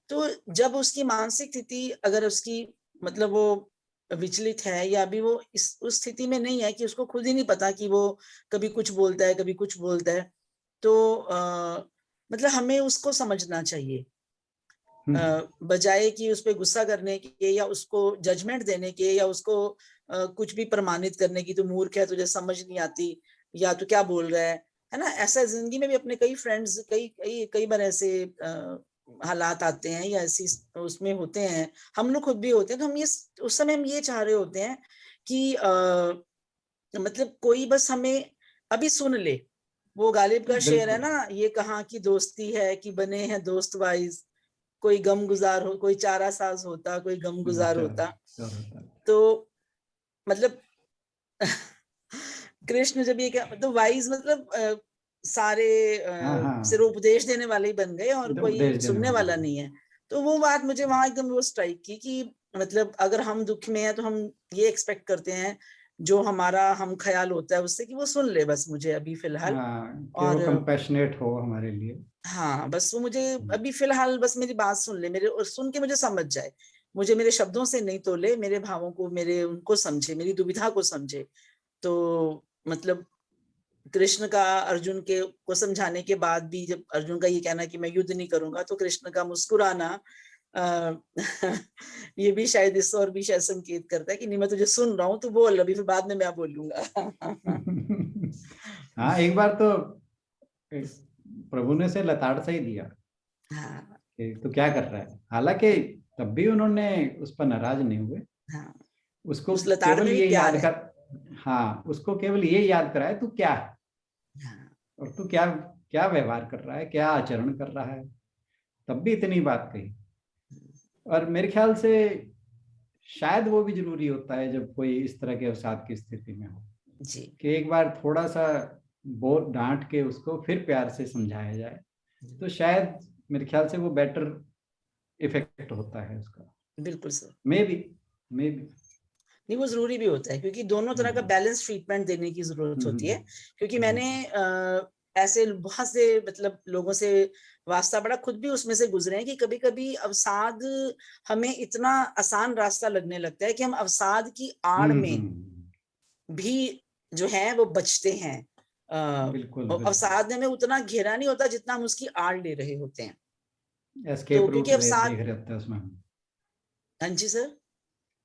तो जब उसकी मानसिक स्थिति अगर उसकी मतलब वो विचलित है या अभी वो उस स्थिति में नहीं है कि उसको खुद ही नहीं पता कि वो कभी कुछ बोलता है कभी कुछ बोलता है, तो मतलब हमें उसको समझना चाहिए, बजाय कि उस पर गुस्सा करने के या उसको जजमेंट देने के या उसको कुछ भी प्रमाणित करने की, तो मूर्ख है, तुझे समझ नहीं आती, या तो क्या बोल रहा है ना। ऐसा जिंदगी में भी अपने कई फ्रेंड्स कई बार ऐसे हालात आते हैं या ऐसी उसमें होते हैं, हम लोग खुद भी होते हैं। तो हम ये उस समय हम ये चाह रहे होते हैं कि मतलब कोई बस हमें अभी सुन ले। वो गालिब का शेर है ना, ये कहाँ की दोस्ती है कि बने हैं दोस्त वाइज, कोई गम गुजार हो, कोई चारा साज होता, कोई गम गुजार होता। तो मतलब कृष्ण जब ये क्या, तो वाइज मतलब सारे सिर्फ उपदेश देने वाले ही बन गए और कोई सुनने वाला नहीं है। तो वो बात मुझे वहां एकदम वो स्ट्राइक की कि मतलब अगर हम दुख में हैं तो हम ये एक्सपेक्ट करते हैं जो हमारा हम ख्याल होता है उससे कि वो सुन ले बस मुझे अभी फिलहाल, और वो कंपैशनेट हो हमारे लिए। हाँ, बस वो मुझे अभी फिलहाल बस मेरी बात सुन ले, मेरे और सुन के मुझे समझ जाए, मुझे मेरे शब्दों से नहीं तोले, मेरे भावों को, मेरे उनको समझे, मेरी दुविधा को समझे। तो मतलब कृष्ण का अर्जुन के को समझाने के बाद भी जब अर्जुन का ये कहना कि मैं युद्ध नहीं करूंगा, तो कृष्ण का मुस्कुराना ये भी शायद इस और भी शायद संकेत करता है कि नहीं मैं तुझे सुन रहा हूँ, तू बोल अभी, फिर बाद में मैं बोलूंगा। हाँ, एक बार तो प्रभु ने से लताड़ से ही दिया कि तू क्या कर रहा है, हालांकि तब भी उन्होंने उस पर नाराज नहीं हुए। उसको उस लताड़ केवल में ये भी प्यार याद कर, हाँ, उसको केवल ये याद कराया तू क्या है और तू क्या क्या व्यवहार कर रहा है, क्या आचरण कर रहा है, तब भी इतनी बात कही। और मेरे ख्याल से शायद वो भी जरूरी होता है जब कोई इस तरह के अवसाद की स्थिति में हो जी, कि एक बार थोड़ा सा बोल डांट के उसको फिर प्यार से समझाया जाए, तो शायद मेरे ख्याल से वो बेटर इफेक्ट होता है उसका। बिल्कुल सर, मे बी नहीं वो जरूरी भी होता है क्योंकि दोनों तरह का बैलेंस ट्रीटमेंट देने की जरूरत होती है। क्योंकि मैंने ऐसे बहुत से मतलब लोगों से वास्ता बड़ा, खुद भी उसमें से गुजरे हैं कि कभी कभी अवसाद हमें इतना आसान रास्ता लगने लगता है कि हम अवसाद की आड़ में भी जो है वो बचते हैं। बिल्कुल, अवसाद में उतना घेरा नहीं होता जितना हम उसकी आड़ ले रहे होते हैं। एस्केप तो रूट क्योंकि अवसाद, देख रहे होते हैं उसमें। हाँ जी सर,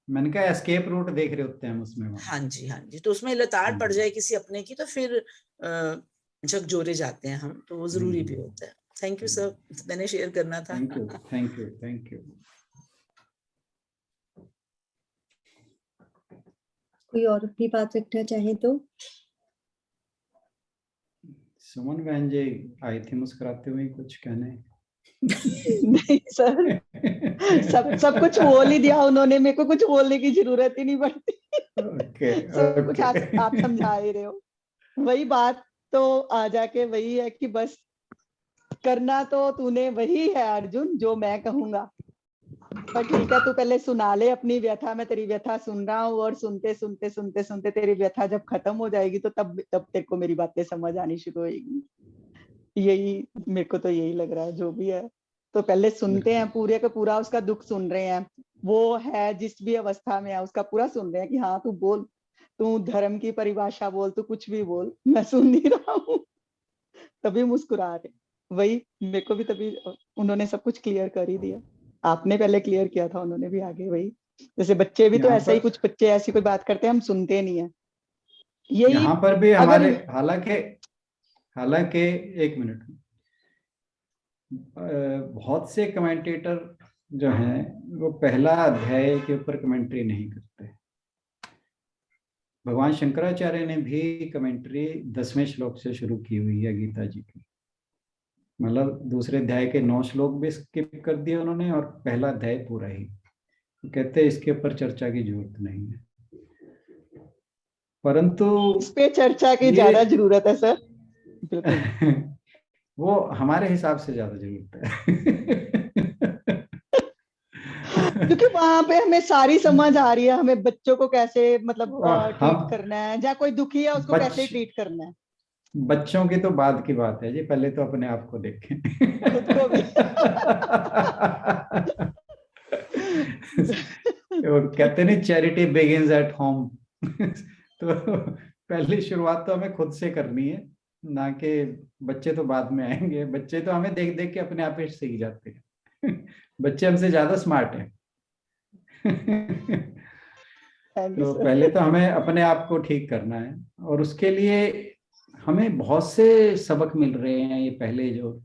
मैंने कहा एस्केप रूट देख रहे होते हैं हम उसमें। हाँ जी, हाँ जी। तो उसमें लताड़ पड़ जाए किसी अपने की तो फिर झकझोरे जाते हैं हम, तो वो जरूरी भी होता है। थैंक यू सर, मैंने शेयर करना था। Thank you, thank you, thank you. कोई और अपनी बात रखना चाहे तो? सुमन बहन जी आई थी मुस्कुराते हुए, कुछ कहने? नहीं सर, सब कुछ बोल ही दिया उन्होंने, मेरे को कुछ बोलने की जरूरत ही नहीं पड़ती। सब कुछ आप समझा ही रहे हो। वही बात तो आ जाके वही है कि बस करना तो तूने वही है अर्जुन जो मैं कहूंगा, पर ठीक है तू पहले सुना ले अपनी व्यथा, मैं तेरी व्यथा सुन रहा हूँ और सुनते सुनते सुनते सुनते तेरी व्यथा जब खत्म हो जाएगी तो तब तेरे को मेरी बातें समझ आनी शुरू होगी। यही मेरे को तो यही लग रहा है जो भी है। तो पहले सुनते हैं, पूरे का पूरा उसका दुख सुन रहे हैं, वो है जिस भी अवस्था में है उसका पूरा सुन रहे हैं कि हाँ तू बोल, तू धर्म की परिभाषा बोल, तू कुछ भी बोल, मैं सुन नहीं रहा हूँ। तभी मुस्कुरा रहे, वही मेरे को भी तभी उन्होंने सब कुछ क्लियर कर ही दिया। आपने पहले क्लियर किया था, उन्होंने भी आगे वही, जैसे बच्चे भी तो ऐसा ही, कुछ बच्चे ऐसी कोई बात करते हैं हम सुनते नहीं है। यही यहाँ पर भी हमारे हालांकि एक मिनट, बहुत से कमेंटेटर जो हैं वो पहला अध्याय के ऊपर कमेंट्री नहीं करते। भगवान शंकराचार्य ने भी कमेंट्री 10वें श्लोक से शुरू की हुई है गीता जी की, मतलब दूसरे अध्याय के 9 श्लोक भी स्किप कर दिए उन्होंने और पहला अध्याय पूरा ही। तो कहते हैं इसके ऊपर चर्चा की जरूरत नहीं है, परंतु इस पे चर्चा की ज्यादा जरूरत है सर। बिल्कुल वो हमारे हिसाब से ज्यादा जरूरत है। क्योंकि वहां पे हमें सारी समझ आ रही है, हमें बच्चों को कैसे मतलब ट्रीट करना है, या कोई दुखी है उसको कैसे ट्रीट करना है। बच्चों की तो बाद की बात है जी, पहले तो अपने आप को देखें, खुद को भी। वो कहते नहीं चैरिटी बिगिंस एट होम। तो पहली शुरुआत तो हमें खुद से करनी है, ना कि बच्चे तो बाद में आएंगे। बच्चे तो हमें देख देख के अपने आप ही सीख जाते हैं। बच्चे हमसे ज्यादा स्मार्ट हैं। तो पहले तो हमें अपने आप को ठीक करना है और उसके लिए हमें बहुत से सबक मिल रहे हैं। ये पहले जो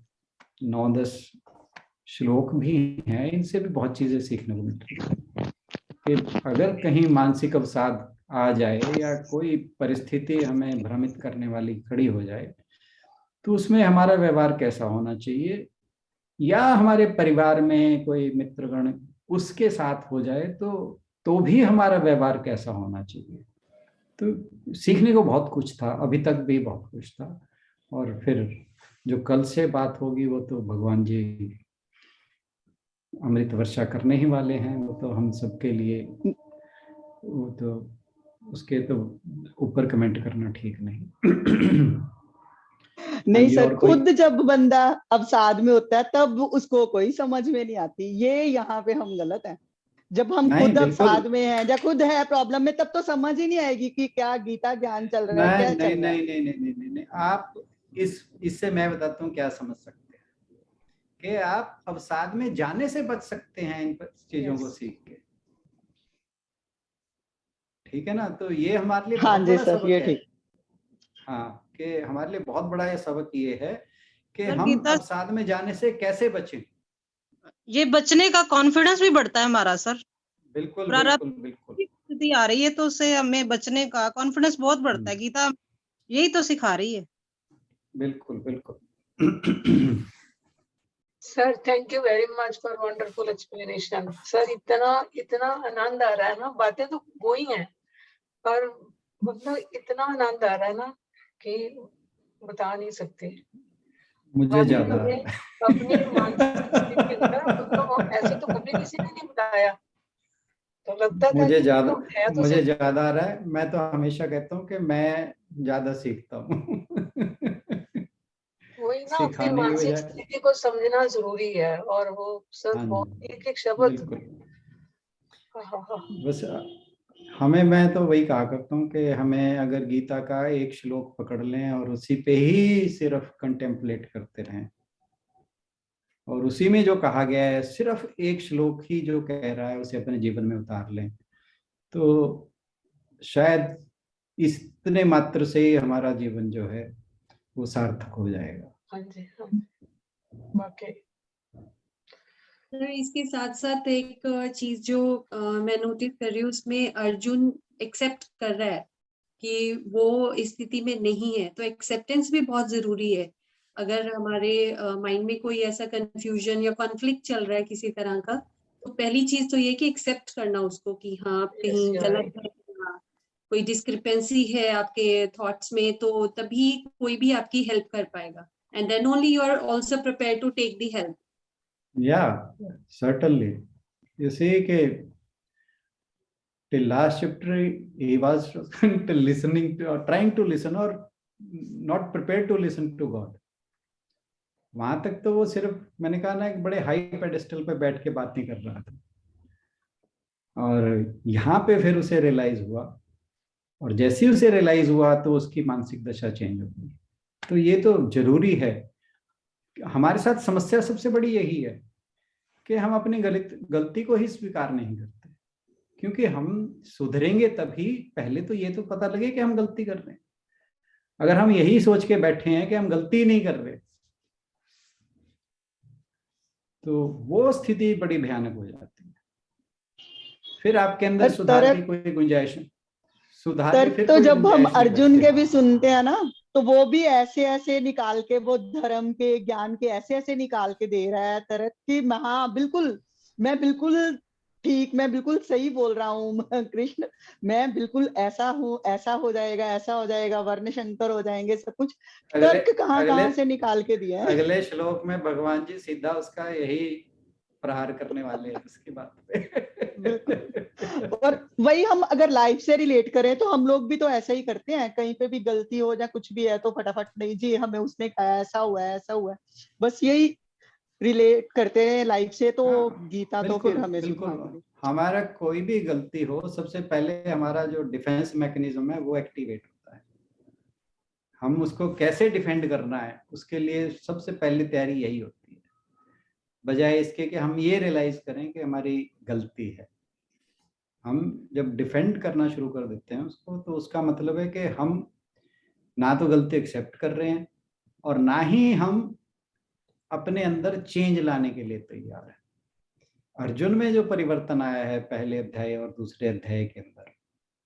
9-10 श्लोक भी हैं, इनसे भी बहुत चीजें सीखने को मिल रही है कि अगर कहीं मानसिक अवसाद आ जाए या कोई परिस्थिति हमें भ्रमित करने वाली खड़ी हो जाए तो उसमें हमारा व्यवहार कैसा होना चाहिए, या हमारे परिवार में कोई मित्रगण उसके साथ हो जाए तो भी हमारा व्यवहार कैसा होना चाहिए। तो सीखने को बहुत कुछ था, अभी तक भी बहुत कुछ था। और फिर जो कल से बात होगी वो तो भगवान जी अमृत वर्षा करने ही वाले हैं, वो तो हम सबके लिए, वो तो उसके तो ऊपर कमेंट करना ठीक नहीं। नहीं जी, सर, और कोई? खुद जब बंदा अवसाद में होता है तब उसको कोई समझ में नहीं आती, ये यहाँ पे हम गलत हैं। जब हम नहीं खुद बिल्कुल अवसाद में हैं या खुद है प्रॉब्लम में, तब तो समझ ही नहीं आएगी कि क्या गीता ज्ञान चल रहा है, नहीं क्या नहीं चल रहा है। नहीं नहीं नहीं नहीं नहीं नहीं। आप इससे मैं बताता हूँ क्या समझ सकते हैं कि आप अवसाद में जाने से बच सकते हैं इन चीजों को Yes. सीख के। ठीक है ना? तो ये हमारे लिए हाँ बहुत जी बड़ा सर, सबक ये है। ठीक। हाँ, कि हमारे लिए बहुत बड़ा ये सबक ये है कि सर, हम गीता अवसाद में जाने से कैसे बचें। ये बचने का कॉन्फिडेंस भी बढ़ता है हमारा सर। बिल्कुल प्रारब्ध बिल्कुल बिल्कुल की स्थिति आ रही है तो उससे हमें बचने का कॉन्फिडेंस बहुत बढ़ता है। गीता यही तो सिखा रही है। बिल्कुल बिल्कुल। Sir thank you very much for wonderful explanation. Sir इतना आनंद आ रहा है ना, बातें तो वो ही हैं पर मतलब इतना आनंद आ रहा है ना कि बता नहीं सकते। मुझे ज्यादा अपनी मानसिक स्थिति के अंदर मतलब ऐसे तो कभी किसी ने नहीं बताया, तो लगता था मुझे कि ज्यादा तो है तो मुझे सही। ज्यादा आ रहा है। मैं तो हमेशा कहता हूँ कि मैं ज्यादा सीखता हूँ। वही ना, अपनी सिखाने की मानसिक बजाय। स्थिति को समझना जरूरी है। और वो सर हाँ बहुत जी, एक एक शब्द। बिल्कुल। हाँ। बस मैं तो वही कहा करता हूँ कि हमें अगर गीता का एक श्लोक पकड़ लें और उसी पे ही सिर्फ कंटेम्पलेट करते रहें, और उसी में जो कहा गया है सिर्फ एक श्लोक ही जो कह रहा है उसे अपने जीवन में उतार लें, तो शायद इतने मात्र से ही हमारा जीवन जो है वो सार्थक हो जाएगा। हाँ जी, वाकई। सर इसके साथ साथ एक चीज जो मैं नोटिस कर रही हूँ, उसमें अर्जुन एक्सेप्ट कर रहा है कि वो स्थिति में नहीं है, तो एक्सेप्टेंस भी बहुत जरूरी है। अगर हमारे माइंड में कोई ऐसा कंफ्यूजन या कॉन्फ्लिक्ट चल रहा है किसी तरह का, तो पहली चीज तो ये कि एक्सेप्ट करना उसको कि हाँ आप Yes, कहीं you're गलत right. है, हाँ, कोई डिस्क्रिपेंसी है आपके थॉट्स में, तो तभी कोई भी आपकी हेल्प कर पाएगा। And then only you are also prepare to take the help. Yeah, certainly. You see कि till last chapter he was listening to, or trying to listen, or not prepared to listen to God. वहां तक तो वो सिर्फ, मैंने कहा ना, एक बड़े हाई पेडेस्टल पे बैठ के बात नहीं कर रहा था, और यहाँ पे फिर उसे रियलाइज हुआ, और जैसे ही उसे रियलाइज हुआ तो उसकी मानसिक दशा चेंज हो गई। तो ये तो जरूरी है। हमारे साथ समस्या सबसे बड़ी यही है कि हम अपनी गलती को ही स्वीकार नहीं करते, क्योंकि हम सुधरेंगे तभी, पहले तो ये तो पता लगे कि हम गलती कर रहे हैं। अगर हम यही सोच के बैठे हैं कि हम गलती नहीं कर रहे, तो वो स्थिति बड़ी भयानक हो जाती है। फिर आपके अंदर सुधार की कोई गुंजाइश तर्क तो जब हम अर्जुन के भी सुनते हैं ना, तो वो भी ऐसे ऐसे निकाल के, वो धर्म के ज्ञान के ऐसे ऐसे निकाल के दे रहा है तर्क कि हाँ बिल्कुल, मैं बिल्कुल ठीक, मैं बिल्कुल सही बोल रहा हूँ कृष्ण, मैं बिल्कुल ऐसा हूँ, ऐसा हो जाएगा, ऐसा हो जाएगा, वर्ण शंकर हो जाएंगे, सब कुछ तर्क कहाँ से निकाल के दिया है। अगले श्लोक में भगवान जी सीधा उसका यही प्रहार करने वाले हैं उसकी बात पे। बिल्कुल। और वही हम अगर लाइफ से रिलेट करें तो हम लोग भी तो ऐसा ही करते हैं, कहीं पे भी गलती हो या कुछ भी है तो फटाफट, नहीं जी हमें उसने कहा ऐसा हुआ है, ऐसा हुआ है, बस यही रिलेट करते हैं लाइफ से। तो हाँ, गीता तो बिल्कुल फिर हमें बिल्कुल। सिखाएगी। हमारा कोई भी गलती हो, सबसे पहले हमारा जो डिफेंस मैकेनिज्म है वो एक्टिवेट होता है। हम उसको कैसे डिफेंड करना है, उसके लिए सबसे पहली तैयारी यही होती है, बजाय इसके कि हम ये रियलाइज करें कि हमारी गलती है। हम जब डिफेंड करना शुरू कर देते हैं उसको, तो उसका मतलब है कि हम ना तो गलती एक्सेप्ट कर रहे हैं, और ना ही हम अपने अंदर चेंज लाने के लिए तैयार है। अर्जुन में जो परिवर्तन आया है पहले अध्याय और दूसरे अध्याय के अंदर,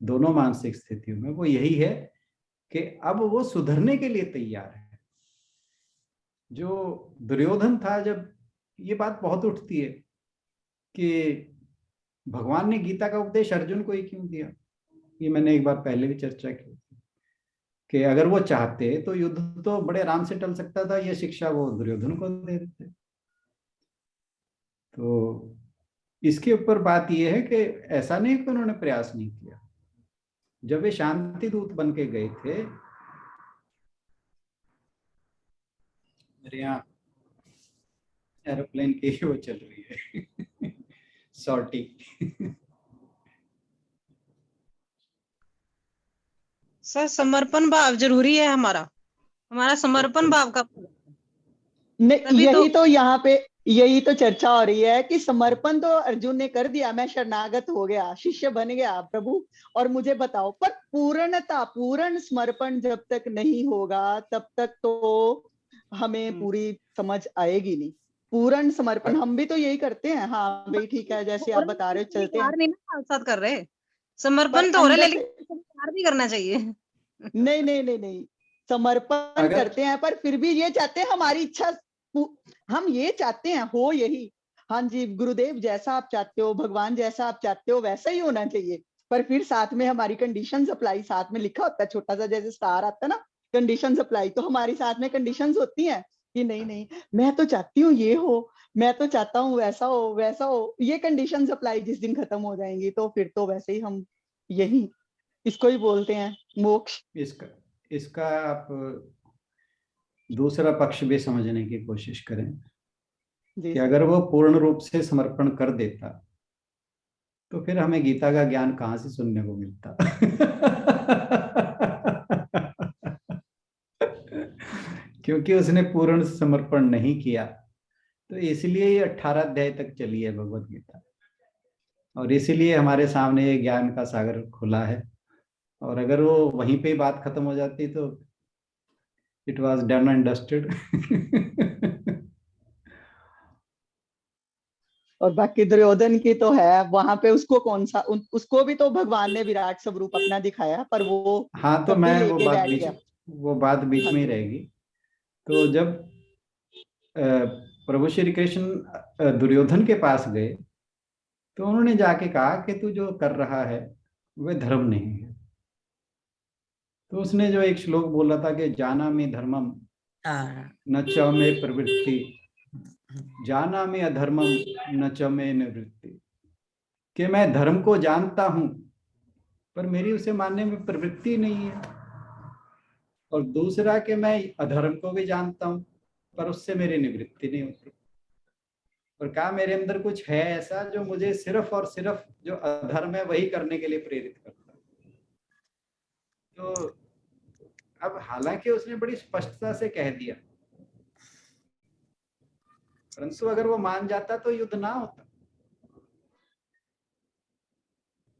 दोनों मानसिक स्थितियों में, वो यही है कि अब वो सुधरने के लिए तैयार है। जो दुर्योधन था, जब ये बात बहुत उठती है कि भगवान ने गीता का उपदेश अर्जुन को ही क्यों दिया। ये मैंने एक बार पहले भी चर्चा की कि अगर वो चाहते तो युद्ध तो बड़े आराम से टल सकता था, ये शिक्षा वो दुर्योधन को दे देते। तो इसके ऊपर बात ये है कि ऐसा नहीं कि उन्होंने प्रयास नहीं किया। जब वे शांति दूत बन के गए थे, मेरे यहाँ एरोप्लेन की वो चल रही है सॉर्टी। सर समर्पण भाव जरूरी है, हमारा समर्पण भाव का नहीं, तभी यही तो यहाँ पे यही तो चर्चा हो रही है कि समर्पण तो अर्जुन ने कर दिया, मैं शरणागत हो गया, शिष्य बन गया प्रभु, और मुझे बताओ, पर पूर्ण समर्पण जब तक नहीं होगा तब तक तो हमें पूरी समझ आएगी नहीं। पूर्ण समर्पण हम भी तो यही करते हैं। हाँ भाई ठीक है, जैसे आप बता रहे हो चलते हैं, नहीं ना साथ कर रहे, समर्पण तो हो रहा है लेकिन प्यार भी करना चाहिए। नहीं नहीं नहीं नहीं, समर्पण करते हैं पर फिर भी ये चाहते हैं हमारी इच्छा, हम ये चाहते हैं हो यही, हाँ जी गुरुदेव जैसा आप चाहते हो, भगवान जैसा आप चाहते हो वैसा ही होना चाहिए, पर फिर साथ में हमारी कंडीशंस अप्लाई, साथ में लिखा होता है छोटा सा जैसे स्टार आता है ना, कंडीशंस अप्लाई, तो हमारी साथ में कंडीशंस होती हैं कि नहीं नहीं मैं तो चाहती हूँ ये हो, मैं तो चाहता हूँ वैसा हो वैसा हो, ये कंडीशंस अप्लाई जिस दिन खत्म हो जाएंगी तो फिर तो वैसे ही हम यही, इसको ही बोलते हैं मोक्ष। इसका आप दूसरा पक्ष भी समझने की कोशिश करें कि अगर वो पूर्ण रूप से समर्पण कर देता तो फिर हमें गीता का ज्ञान कहाँ से सुनने को मिलता। क्योंकि उसने पूर्ण समर्पण नहीं किया, तो इसलिए ये 18 अध्याय तक चली है भगवत गीता, और इसीलिए हमारे सामने ये ज्ञान का सागर खुला है। और अगर वो वहीं पे बात खत्म हो जाती तो it was done and dusted. और बाकी दुर्योधन की तो है, वहां पे उसको कौन सा उसको भी तो भगवान ने विराट स्वरूप अपना दिखाया, पर वो हाँ तो तब भी मैं लेके बैठ गया। वो बात बीच में ही रहेगी। तो जब प्रभु श्री कृष्ण दुर्योधन के पास गए तो उन्होंने जाके कहा कि तू जो कर रहा है वह धर्म नहीं है। तो उसने जो एक श्लोक बोला था कि जाना में धर्मम न च में प्रवृत्ति, जाना में अधर्मम न च में निवृत्ति, कि मैं धर्म को जानता हूं पर मेरी उसे मानने में प्रवृत्ति नहीं है, और दूसरा कि मैं अधर्म को भी जानता हूं पर उससे मेरी निवृत्ति नहीं होती, और कहा मेरे अंदर कुछ है ऐसा जो मुझे सिर्फ और सिर्फ जो अधर्म है वही करने के लिए प्रेरित करता है। तो अब हालांकि उसने बड़ी स्पष्टता से कह दिया, परंतु अगर वो मान जाता तो युद्ध ना होता।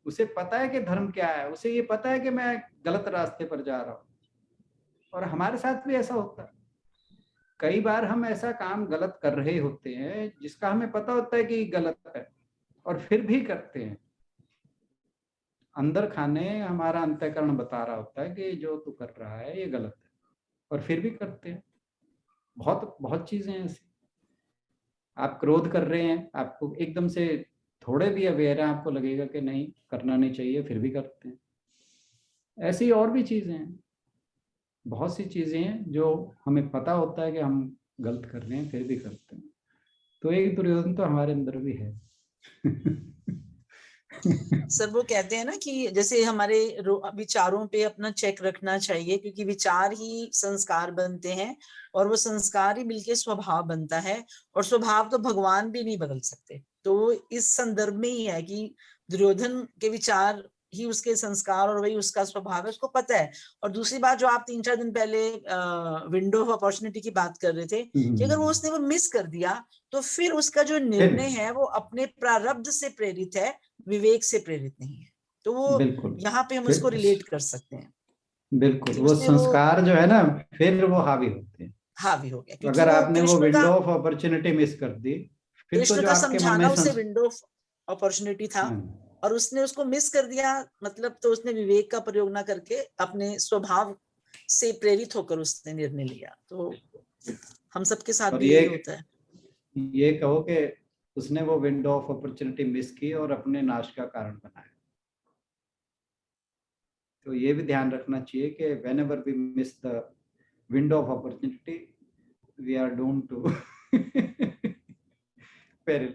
उसे पता है कि धर्म क्या है, उसे ये पता है कि मैं गलत रास्ते पर जा रहा हूं, और हमारे साथ भी ऐसा होता है। कई बार हम ऐसा काम गलत कर रहे होते हैं जिसका हमें पता होता है कि गलत है, और फिर भी करते हैं। अंदर खाने हमारा अंतःकरण बता रहा होता है कि जो तू कर रहा है ये गलत है, और फिर भी करते हैं। बहुत बहुत चीजें हैं ऐसी। आप क्रोध कर रहे हैं, आपको एकदम से थोड़े भी अवेयर है, आपको लगेगा कि नहीं करना नहीं चाहिए, फिर भी करते हैं। ऐसी और भी चीजें हैं, बहुत सी चीजें हैं जो हमें पता होता है कि हम गलत कर रहे हैं, फिर भी करते हैं। तो एक दुर्योधन तो हमारे अंदर भी है। सर वो कहते हैं ना कि जैसे हमारे विचारों पे अपना चेक रखना चाहिए, क्योंकि विचार ही संस्कार बनते हैं, और वो संस्कार ही मिलके स्वभाव बनता है, और स्वभाव तो भगवान भी नहीं बदल सकते। तो इस संदर्भ में ही है कि दुर्योधन के विचार ही उसके संस्कार और वही उसका स्वभाव है, उसको पता है। और दूसरी बात जो आप 3-4 दिन पहले विंडो ऑफ अपॉर्चुनिटी की बात कर रहे थे कि अगर वो उसने वो मिस कर दिया तो फिर उसका जो निर्णय है वो अपने प्रारब्ध से प्रेरित है, विवेक से प्रेरित नहीं है। तो वो यहाँ पे हम उसको रिलेट कर सकते हैं। बिल्कुल, वो संस्कार जो है ना फिर वो हावी होते हैं, हावी हो गया। अगर आपने वो विंडो ऑफ अपॉर्चुनिटी मिस कर दी, फिर तो जो आपके मन में उसे विंडो ऑफ अपॉर्चुनिटी था और उसने उसको मिस कर दिया, मतलब तो उसने विवेक का प्रयोग ना करके अपने स्वभाव से प्रेरित होकर उसने निर्णय लिया। तो हम सबके साथ भी यही होता है। ये कहो कि उसने वो विंडो ऑफ अपॉर्चुनिटी मिस की और अपने नाश का कारण बनाया। तो ये भी ध्यान रखना चाहिए कि whenever we miss the window of opportunity, we are doomed to peril.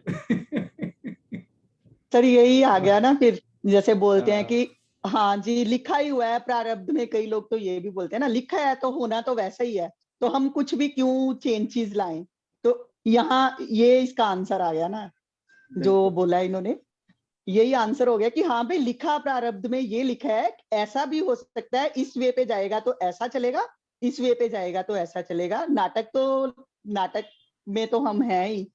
Sir यही आ गया ना फिर, जैसे बोलते हैं कि हाँ जी लिखा ही हुआ है प्रारब्ध में, कई लोग तो ये भी बोलते हैं ना लिखा है तो होना तो वैसा ही है, तो हम कुछ भी क्यों चेंजेस लाएं। तो यहाँ ये इसका आंसर आ गया ना जो बोला इन्होंने, यही आंसर हो गया कि हाँ भाई लिखा प्रारब्ध में ये लिखा है, ऐसा भी हो सकता है, इस वे पे जाएगा तो ऐसा चलेगा, इस वे पे जाएगा तो ऐसा चलेगा। नाटक में तो हम हैं ही,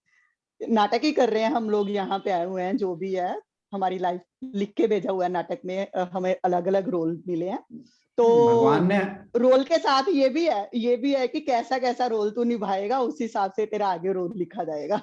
नाटक ही कर रहे हैं हम लोग, यहाँ पे आए हुए हैं, जो भी है हमारी लाइफ लिख के भेजा हुआ है नाटक में, हमें अलग अलग रोल मिले हैं। तो भगवान ने रोल के साथ ये भी है कि कैसा कैसा रोल तू निभाएगा उस हिसाब से तेरा आगे रोल लिखा जाएगा।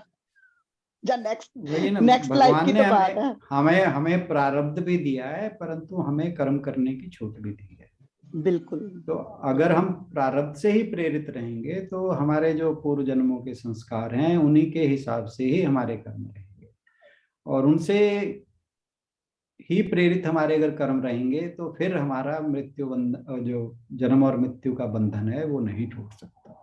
नेक्स्ट लाइफ की तो बात है। हमें प्रारब्ध भी दिया है, परंतु हमें कर्म करने की छूट भी दी है। बिल्कुल। तो अगर हम प्रारब्ध से ही प्रेरित रहेंगे तो हमारे जो पूर्व जन्मों के संस्कार हैं उन्हीं के हिसाब से ही हमारे कर्म रहेंगे, और उनसे ही प्रेरित हमारे अगर कर्म रहेंगे तो फिर हमारा मृत्यु बंधन, जो जन्म और मृत्यु का बंधन है, वो नहीं टूट सकता।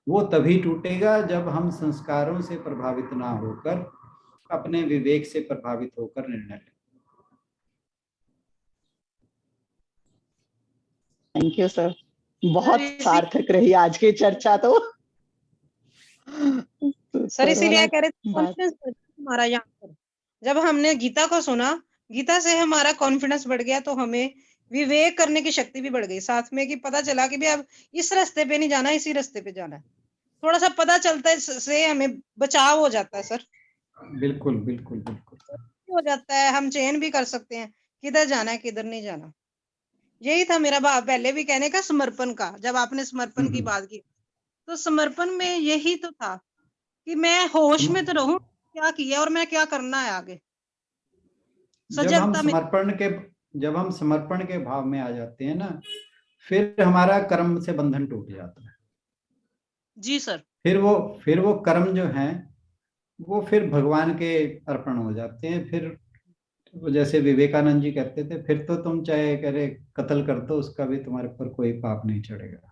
वो तभी टूटेगा जब हम संस्कारों से प्रभावित ना होकर अपने विवेक से प्रभावित होकर निर्णय लें। थैंक यू सर, बहुत सार्थक रही आज की चर्चा। तो सर इसीलिए कह रहे थे कॉन्फिडेंस हमारा यहाँ पर, जब हमने गीता को सुना, गीता से हमारा कॉन्फिडेंस बढ़ गया, तो हमें विवेक करने की शक्ति भी बढ़ गई साथ में, कि पता चला कि भी अब इस रास्ते पे नहीं जाना, इसी रास्ते पे जाना है। थोड़ा सा पता चलता है, इससे हमें बचाव हो जाता है सर। बिल्कुल बिल्कुल बिल्कुल हो जाता है, हम चयन भी कर सकते हैं किधर जाना है किधर नहीं जाना। यही था मेरा भाव पहले भी कहने का, समर्पण का। जब आपने समर्पण की बात की तो समर्पण में यही तो था कि मैं होश में तो रहूं क्या किया और मैं क्या करना है आगे। जब हम समर्पण के भाव में आ जाते हैं ना, फिर हमारा कर्म से बंधन टूट जाता है। जी सर। फिर वो कर्म जो हैं वो फिर भगवान के अर्पण हो जाते हैं। फिर जैसे विवेकानंद जी कहते थे, फिर तो तुम चाहे करे कत्ल कर दो, उसका भी तुम्हारे पर कोई पाप नहीं चढ़ेगा।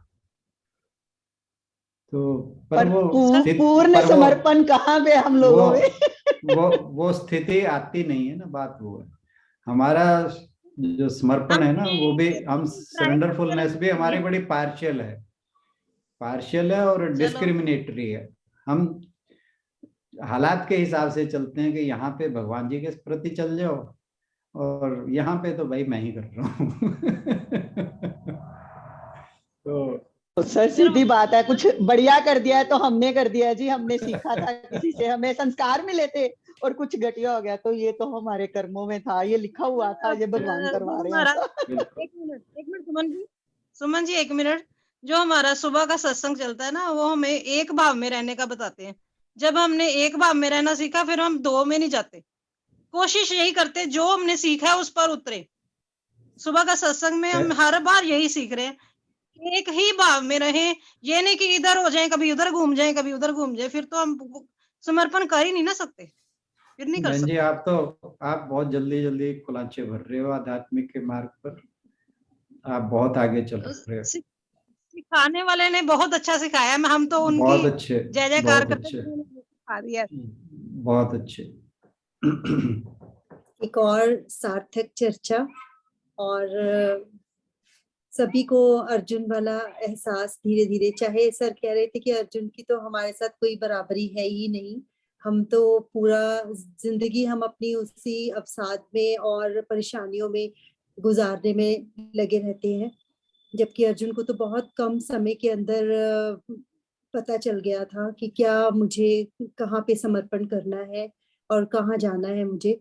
तो पर वो पूर्ण समर्पण कहाँ पे हम लोगों में वो स्थिति आती नहीं है ना, बात वो है। हमारा जो समर्पण है ना, वो भी हम सरेंडरफुलनेस भी हमारी बड़ी पार्शियल है और डिस्क्रिमिनेटरी है। हम हालात के हिसाब से चलते हैं कि यहाँ पे भगवान जी के प्रति चल जाओ और यहाँ पे तो भाई मैं ही कर रहा हूँ। तो सर सीधी बात है, कुछ बढ़िया कर दिया है तो हमने कर दिया है जी, हमने सीखा था किसी से, हमें संस्कार मिले थे और कुछ घटिया हो गया तो ये तो हमारे कर्मों में था, ये लिखा हुआ था, ये भगवान करवा रहे हैं। एक मिनट सुमन जी, एक मिनट। जो हमारा सुबह का सत्संग चलता है ना, वो हमें एक भाव में रहने का बताते हैं। जब हमने एक भाव में रहना सीखा, फिर हम दो में नहीं जाते, कोशिश यही करते जो हमने सीखा है उस पर उतरे। सुबह का सत्संग में हम हर बार यही सीख रहे हैं, एक ही भाव में रहे, ये नहीं कि इधर हो जाए कभी उधर घूम जाए कभी उधर घूम जाए, फिर तो हम समर्पण कर ही नहीं ना सकते, फिर नहीं कर सकते। जी आप बहुत जल्दी कुलांचे भर रहे हो आध्यात्मिक के मार्ग पर, आप बहुत आगे चल रहे हो। सिखाने वाले ने बहुत अच्छा सिखाया, हम तो उनकी बहुत अच्छे, जय जयकार करते हैं। बहुत अच्छे। एक और सार्थक चर्चा, और सभी को अर्जुन वाला एहसास धीरे धीरे, चाहे सर कह रहे थे कि अर्जुन की तो हमारे साथ कोई बराबरी है ही नहीं, हम तो पूरा जिंदगी हम अपनी उसी अवसाद में और परेशानियों में गुजारने में लगे रहते हैं, जबकि अर्जुन को तो बहुत कम समय के अंदर पता चल गया था कि क्या मुझे कहाँ पे समर्पण करना है और कहाँ जाना है मुझे।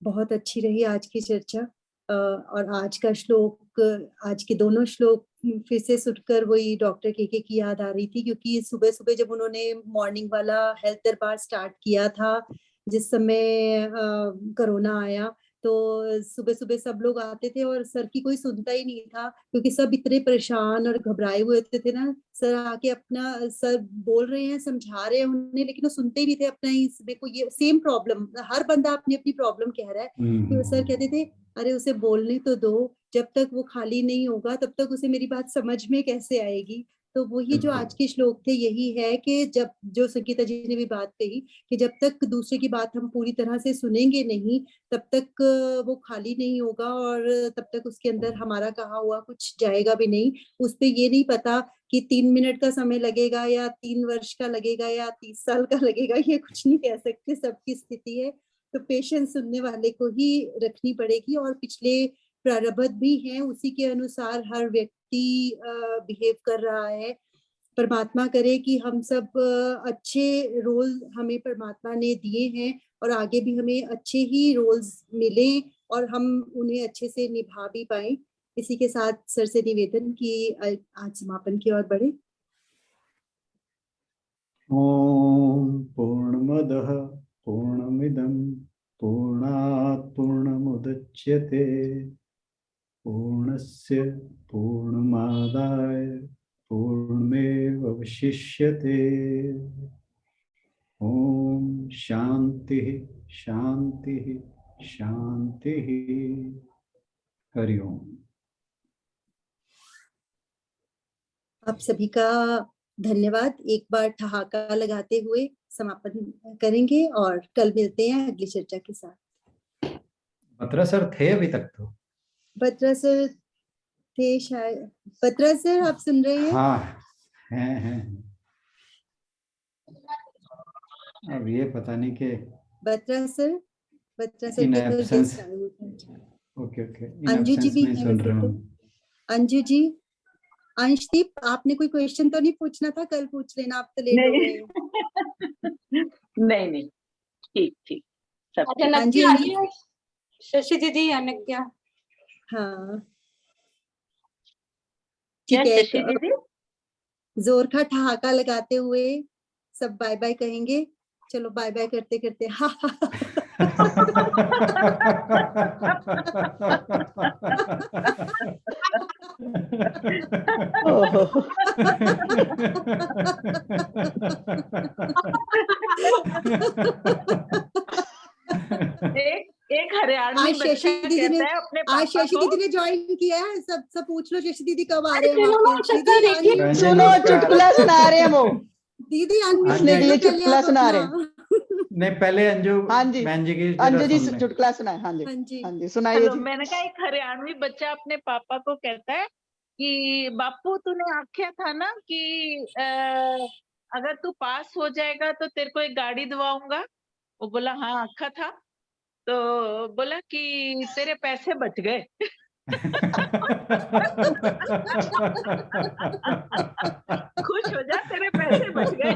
बहुत अच्छी रही आज की चर्चा, और आज का श्लोक, आज के दोनों श्लोक फिर से सुनकर वही डॉक्टर के की याद आ रही थी, क्योंकि सुबह सुबह जब उन्होंने मॉर्निंग वाला हेल्थ दरबार स्टार्ट किया था, जिस समय कोरोना आया, तो सुबह सुबह सब लोग आते थे और सर की कोई सुनता ही नहीं था, क्योंकि सब इतने परेशान और घबराए हुए होते थे ना। सर आके अपना सर बोल रहे हैं, समझा रहे हैं उन्हें, लेकिन वो सुनते ही नहीं थे। अपना ही देखो ये सेम प्रॉब्लम, हर बंदा अपनी अपनी प्रॉब्लम कह रहा है। तो सर कहते थे अरे उसे बोलने तो दो, जब तक वो खाली नहीं होगा तब तक उसे मेरी बात समझ में कैसे आएगी। तो वही जो आज के श्लोक थे यही है कि जब, जो संगीता जी ने भी बात कही कि जब तक दूसरे की बात हम पूरी तरह से सुनेंगे नहीं तब तक वो खाली नहीं होगा, और तब तक उसके अंदर हमारा कहा हुआ कुछ जाएगा भी नहीं। उस पे ये नहीं पता कि 3 मिनट का समय लगेगा या 3 वर्ष का लगेगा या 30 साल का लगेगा, ये कुछ नहीं कह सकते, सबकी स्थिति है। तो पेशेंस सुनने वाले को ही रखनी पड़ेगी, और पिछले प्रारब्ध भी हैं उसी के अनुसार हर व्यक्ति बिहेव कर रहा है। परमात्मा करे कि हम सब अच्छे रोल हमें परमात्मा ने दिए हैं और आगे भी हमें अच्छे ही रोल्स मिले और हम उन्हें अच्छे से निभा भी पाए। इसी के साथ सर से निवेदन कि आज समापन की ओर बढ़े। ओम पूर्णमदः पूर्णमिदं पूर्णात् पूर्णमुदच्यते पूर्णस्य पूर्णमादाय पूर्णमेवावशिष्यते। ओम शांति शांति शांति। हरि ओम। आप सभी का धन्यवाद। एक बार ठहाका लगाते हुए समापन करेंगे और कल मिलते हैं अगली चर्चा के साथ। बत्रा सर थे अभी तक तो? बत्रा सर थे शायद। बत्रा सर आप सुन रहे हैं? हाँ हैं। अब ये पता नहीं कि बत्रा सर इन के एब्सेंस। गेस्ट आए हुए थे। ओके अंजू जी भी मैं सुन रहा हूँ। अंजू जी, अंशदीप आपने कोई क्वेश्चन तो नहीं पूछना था? कल पूछ लेना, आप तो लेट हो गए। नहीं ठीक सब अच्छा, ठीक। नक्की आइए शशि दीदी, अनज्ञा। हाँ क्या ठीक है। शशि दीदी? जोर का ठहाका लगाते हुए सब बाय बाय कहेंगे। चलो बाय बाय करते करते एक हरियाणवी बच्चा कहता है अपने पापा को। आज शशि दीदी ने ज्वाइन किया है। सब पूछ लो शशि दीदी कब आ रहे हैं वापस। सुनो चुटकुला सुना रहे हैं वो दीदी हंसने के लिए चुटकुला सुना रहे हैं। नहीं पहले अंजू, हाँ जी बहन जी की अंजू जी चुटकुला सुनाए। हाँ जी सुनाइए हेलो, जी। मैंने कहा एक हरियाणवी बच्चा अपने पापा को कहता है कि बापू तूने आख्या था ना कि अगर तू पास हो जाएगा तो तेरे को एक गाड़ी दिवाऊंगा। वो बोला हाँ आखा था। तो बोला कि तेरे पैसे बच गए। खुश हो जा, तेरे पैसे बच गए।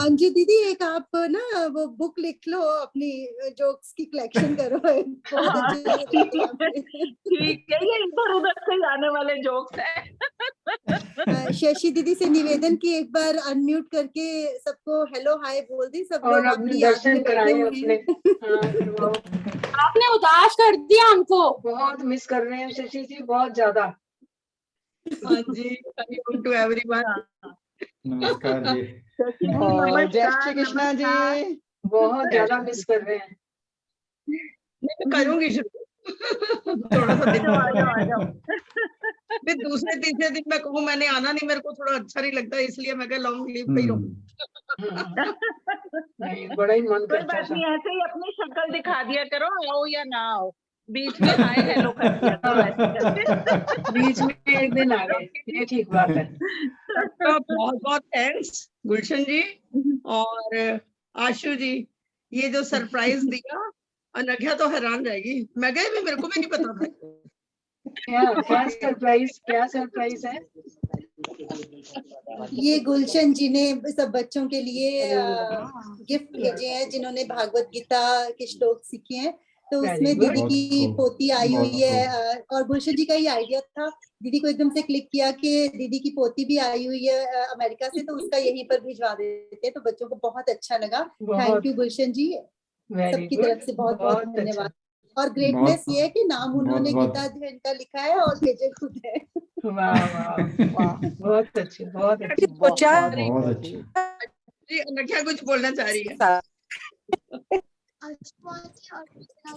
अंजू दीदी एक आप ना वो बुक लिख लो, अपनी जोक्स की कलेक्शन करो। ठीक है, ये इधर उधर से जाने वाले जोक्स हैं। शशि दीदी से निवेदन की एक बार अनम्यूट करके सबको हेलो हाय बोल दी। सब और लोग अपने दर्शन कराए अपने। आपने उदास कर दिया हमको। बहुत मिस कर रहे हैं शशि जी, बहुत ज्यादा। हाँ जी, वेलकम टू एवरीवन। नमस्कार जी। जय श्री कृष्णा जी। बहुत ज्यादा मिस कर रहे हैं। मैं करूंगी शुरू थोड़ा सा दिन आ जाओ। फिर दूसरे तीसरे दिन मैं कहूँ मैंने आना नहीं, मेरे को थोड़ा अच्छा नहीं लगता, इसलिए मैं लॉन्ग लीव पे ही रहूं। बड़ा ही मन कोई बात नहीं, ऐसे ही अपनी शक्ल दिखा दिया करो, आओ या ना आओ, बीच में हाय हेलो कर दिया करो। बीच में एक दिन आ गए, ये ठीक बात है। बहुत बहुत थैंक्स गुलशन जी और आशु जी, ये जो सरप्राइज दिया, अनघा तो हैरान रहेगी। मैं गई भी, मेरे को भी नहीं पता था। क्या सरप्राइज है? ये गुलशन जी ने सब बच्चों के लिए गिफ्ट भेजे हैं जिन्होंने भागवत गीता के श्लोक सीखे हैं। तो Very उसमें good. दीदी की बहुत खूब, पोती आई बहुत हुई है और गुलशन जी का ही आइडिया था। दीदी को एकदम से क्लिक किया कि दीदी की पोती भी आई हुई है अमेरिका से, तो उसका यहीं पर भिजवा देते हैं। तो बच्चों को बहुत अच्छा लगा। Thank you Gulshan ji, very सबकी गुड, तरफ से बहुत बहुत बहुत अच्छा। धन्यवाद। और ग्रेटनेस ये है कि नाम उन्होंने बहुत- गीता अध्ययन का लिखा है और भेजे खुद है। वाह वाह वाह बहुत अच्छे, बहुत अच्छे। बहुत बहुत अच्छा। जी अनघा कुछ बोलना चाह रही है।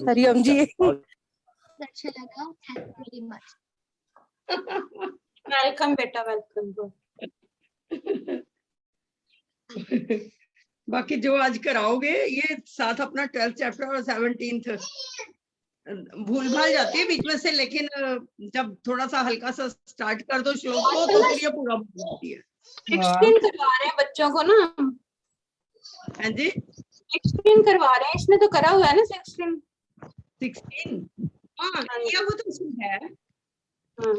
हरिओम जी। अच्छा लगा, thank you very much. Welcome बेटा, वेलकम। बाकी जो आज कराओगे ये साथ अपना 12th चैप्टर और 17th भूल भाल जाती है बीच में से, लेकिन जब थोड़ा सा हल्का सा स्टार्ट कर दो श्लोक को तो फिर ये पूरा भूल जाती है। एक्सप्लेन करवा रहे हैं बच्चों को ना। हाँ जी, एक्सप्लेन करवा रहे हैं, इसमें तो करा हुआ है ना 16। 16 हाँ, ये वो तो उसमें है। हाँ।